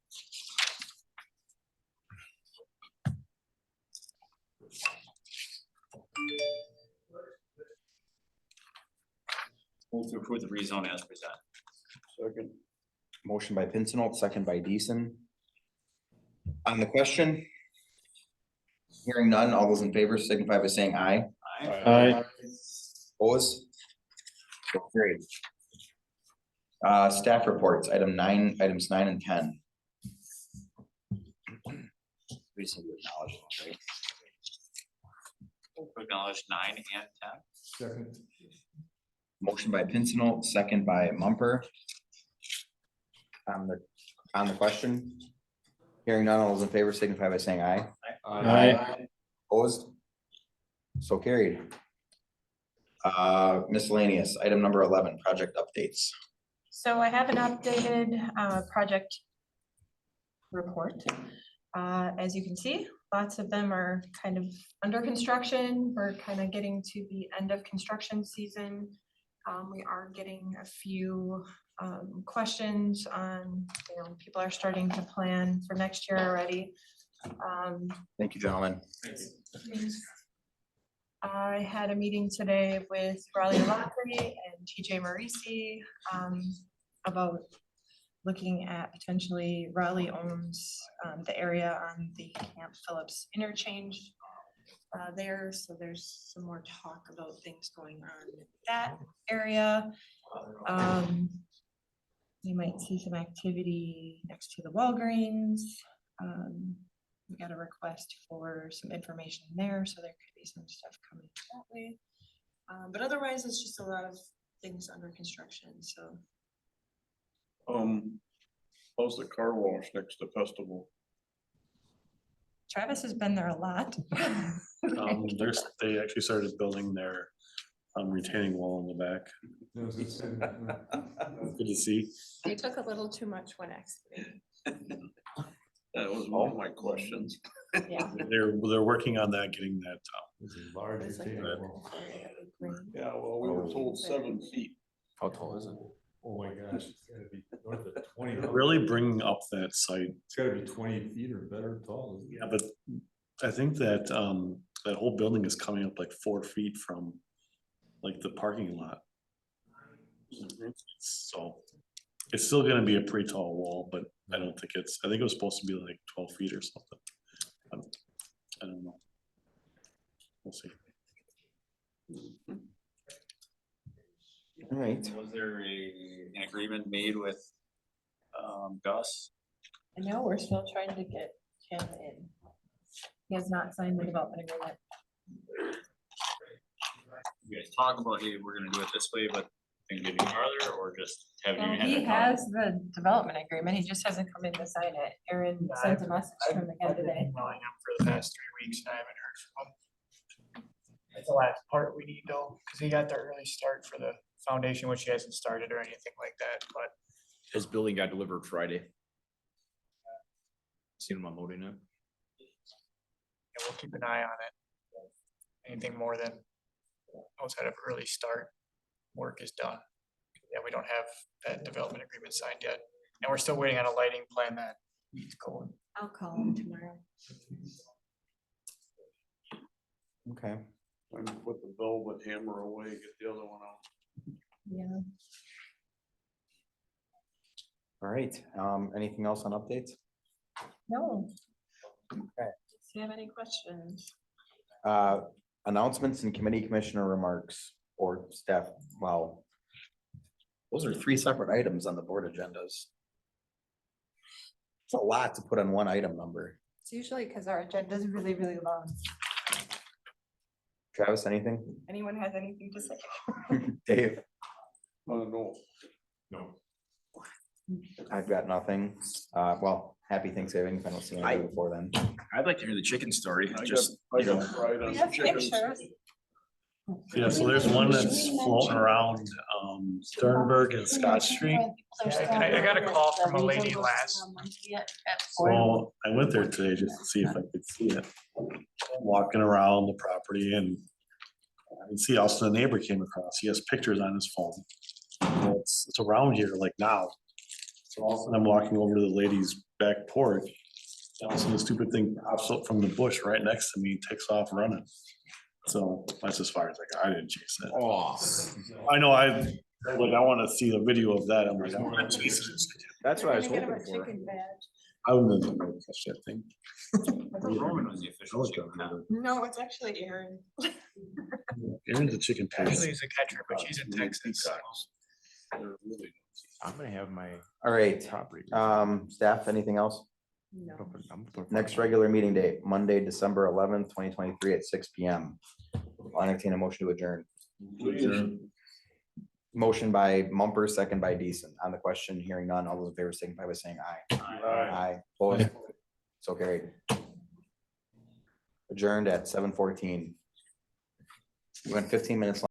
Move to approve the rezone as presented. Second. Motion by Pincinel, second by Deason. On the question? Hearing none, all those in favor signify by saying aye. Aye. Opposed? So carried. Staff reports, items 9 and 10. We just need to acknowledge it, right? Acknowledge 9 and 10. Second. Motion by Pincinel, second by Mumper. On the On the question? Hearing none, all those in favor signify by saying aye. Aye. Opposed? So carried. Miscellaneous, item number 11, project updates. So I have an updated project report. As you can see, lots of them are kind of under construction. We're kind of getting to the end of construction season. We are getting a few questions on, people are starting to plan for next year already. Thank you, gentlemen. I had a meeting today with Raleigh Lockery and TJ Marisi about looking at potentially Raleigh owns the area on the Camp Phillips interchange there. So there's some more talk about things going on in that area. You might see some activity next to the Walgreens. We got a request for some information there, so there could be some stuff coming that way. But otherwise, it's just a lot of things under construction, so. How's the car wash next to festival? Travis has been there a lot. They actually started building their retaining wall in the back. Good to see. They took a little too much when excavating. That was one of my questions. Yeah. They're working on that, getting that. Large It's like retaining a- wall. Yeah, well, we were told 7 feet. How tall is it? Oh my gosh, it's gotta be north of 20. Really bringing up that site. It's gotta be 20 feet or better tall. Isn't it? Yeah, but I think that that whole building is coming up like 4 feet from like the parking lot. So it's still gonna be a pretty tall wall, but I don't think I think it was supposed to be like 12 feet or something. I don't know. We'll see. All right. Was there an agreement made with Gus? I know, we're still trying to get him in. He has not signed the development agreement. You guys talk about, hey, we're gonna do it this way, but then getting farther, or just having your hand? He has the development agreement, he just hasn't come in to sign it. Aaron sent a message to him again I've been today. emailing him for the past 3 weeks and I haven't heard from him. That's the last part we need though, because he got the early start for the foundation, which he hasn't started or anything like that, but His building got delivered Friday. Seen him unloading it. yeah, we'll keep an eye on it. Anything more than outside of early start, work is done. Yeah, we don't have that development agreement signed yet, and we're still waiting on a lighting plan that needs code. I'll call him tomorrow. Okay. I'm gonna put the velvet hammer away, get the other one out. Yeah. All right. Anything else on updates? No. Okay. Do you have any questions? Announcements and committee commissioner remarks or staff. Wow. Those are 3 separate items on the board agendas. It's a lot to put on one item number. It's usually because our agenda is really, really long. Travis, anything? Anyone has anything to say? Dave? No. No. I've got nothing. Well, happy Thanksgiving if I don't see anything before then. I'd like to hear the chicken story, I just, got you know. fried on We the have chickens. pictures. Yeah, so there's one that's floating around Sternberg and Scott Street. I got a call from a lady last. So I went there today just to see if I could see it. Walking around the property and I can see also the neighbor came across. He has pictures on his phone. So it's around here like now. So all of a sudden I'm walking over to the lady's back porch. All of a sudden the stupid thing pops up from the bush right next to me, takes off running. So that's as far as I got. I didn't chase it. Oh, I know I want to see a video of that. I'm like, I want to chase it. that's what I was Gonna get him hoping a for. chicken badge. I wouldn't have been able to catch that thing. Roman was the official chicken cop. No, it's actually Aaron. Aaron's a chicken Ashley face. is a catcher, but she's in Texas. So. I'm gonna have my All right. property. Staff, anything else? No. Next regular meeting date, Monday, December 11th, 2023 at 6 p.m. I'll entertain a motion to adjourn. Motion by Mumper, second by Decent. On the question, hearing none, all those in favor signify by saying aye. Aye. Opposed? So carried. Adjourned at 7:14. We went 15 minutes long.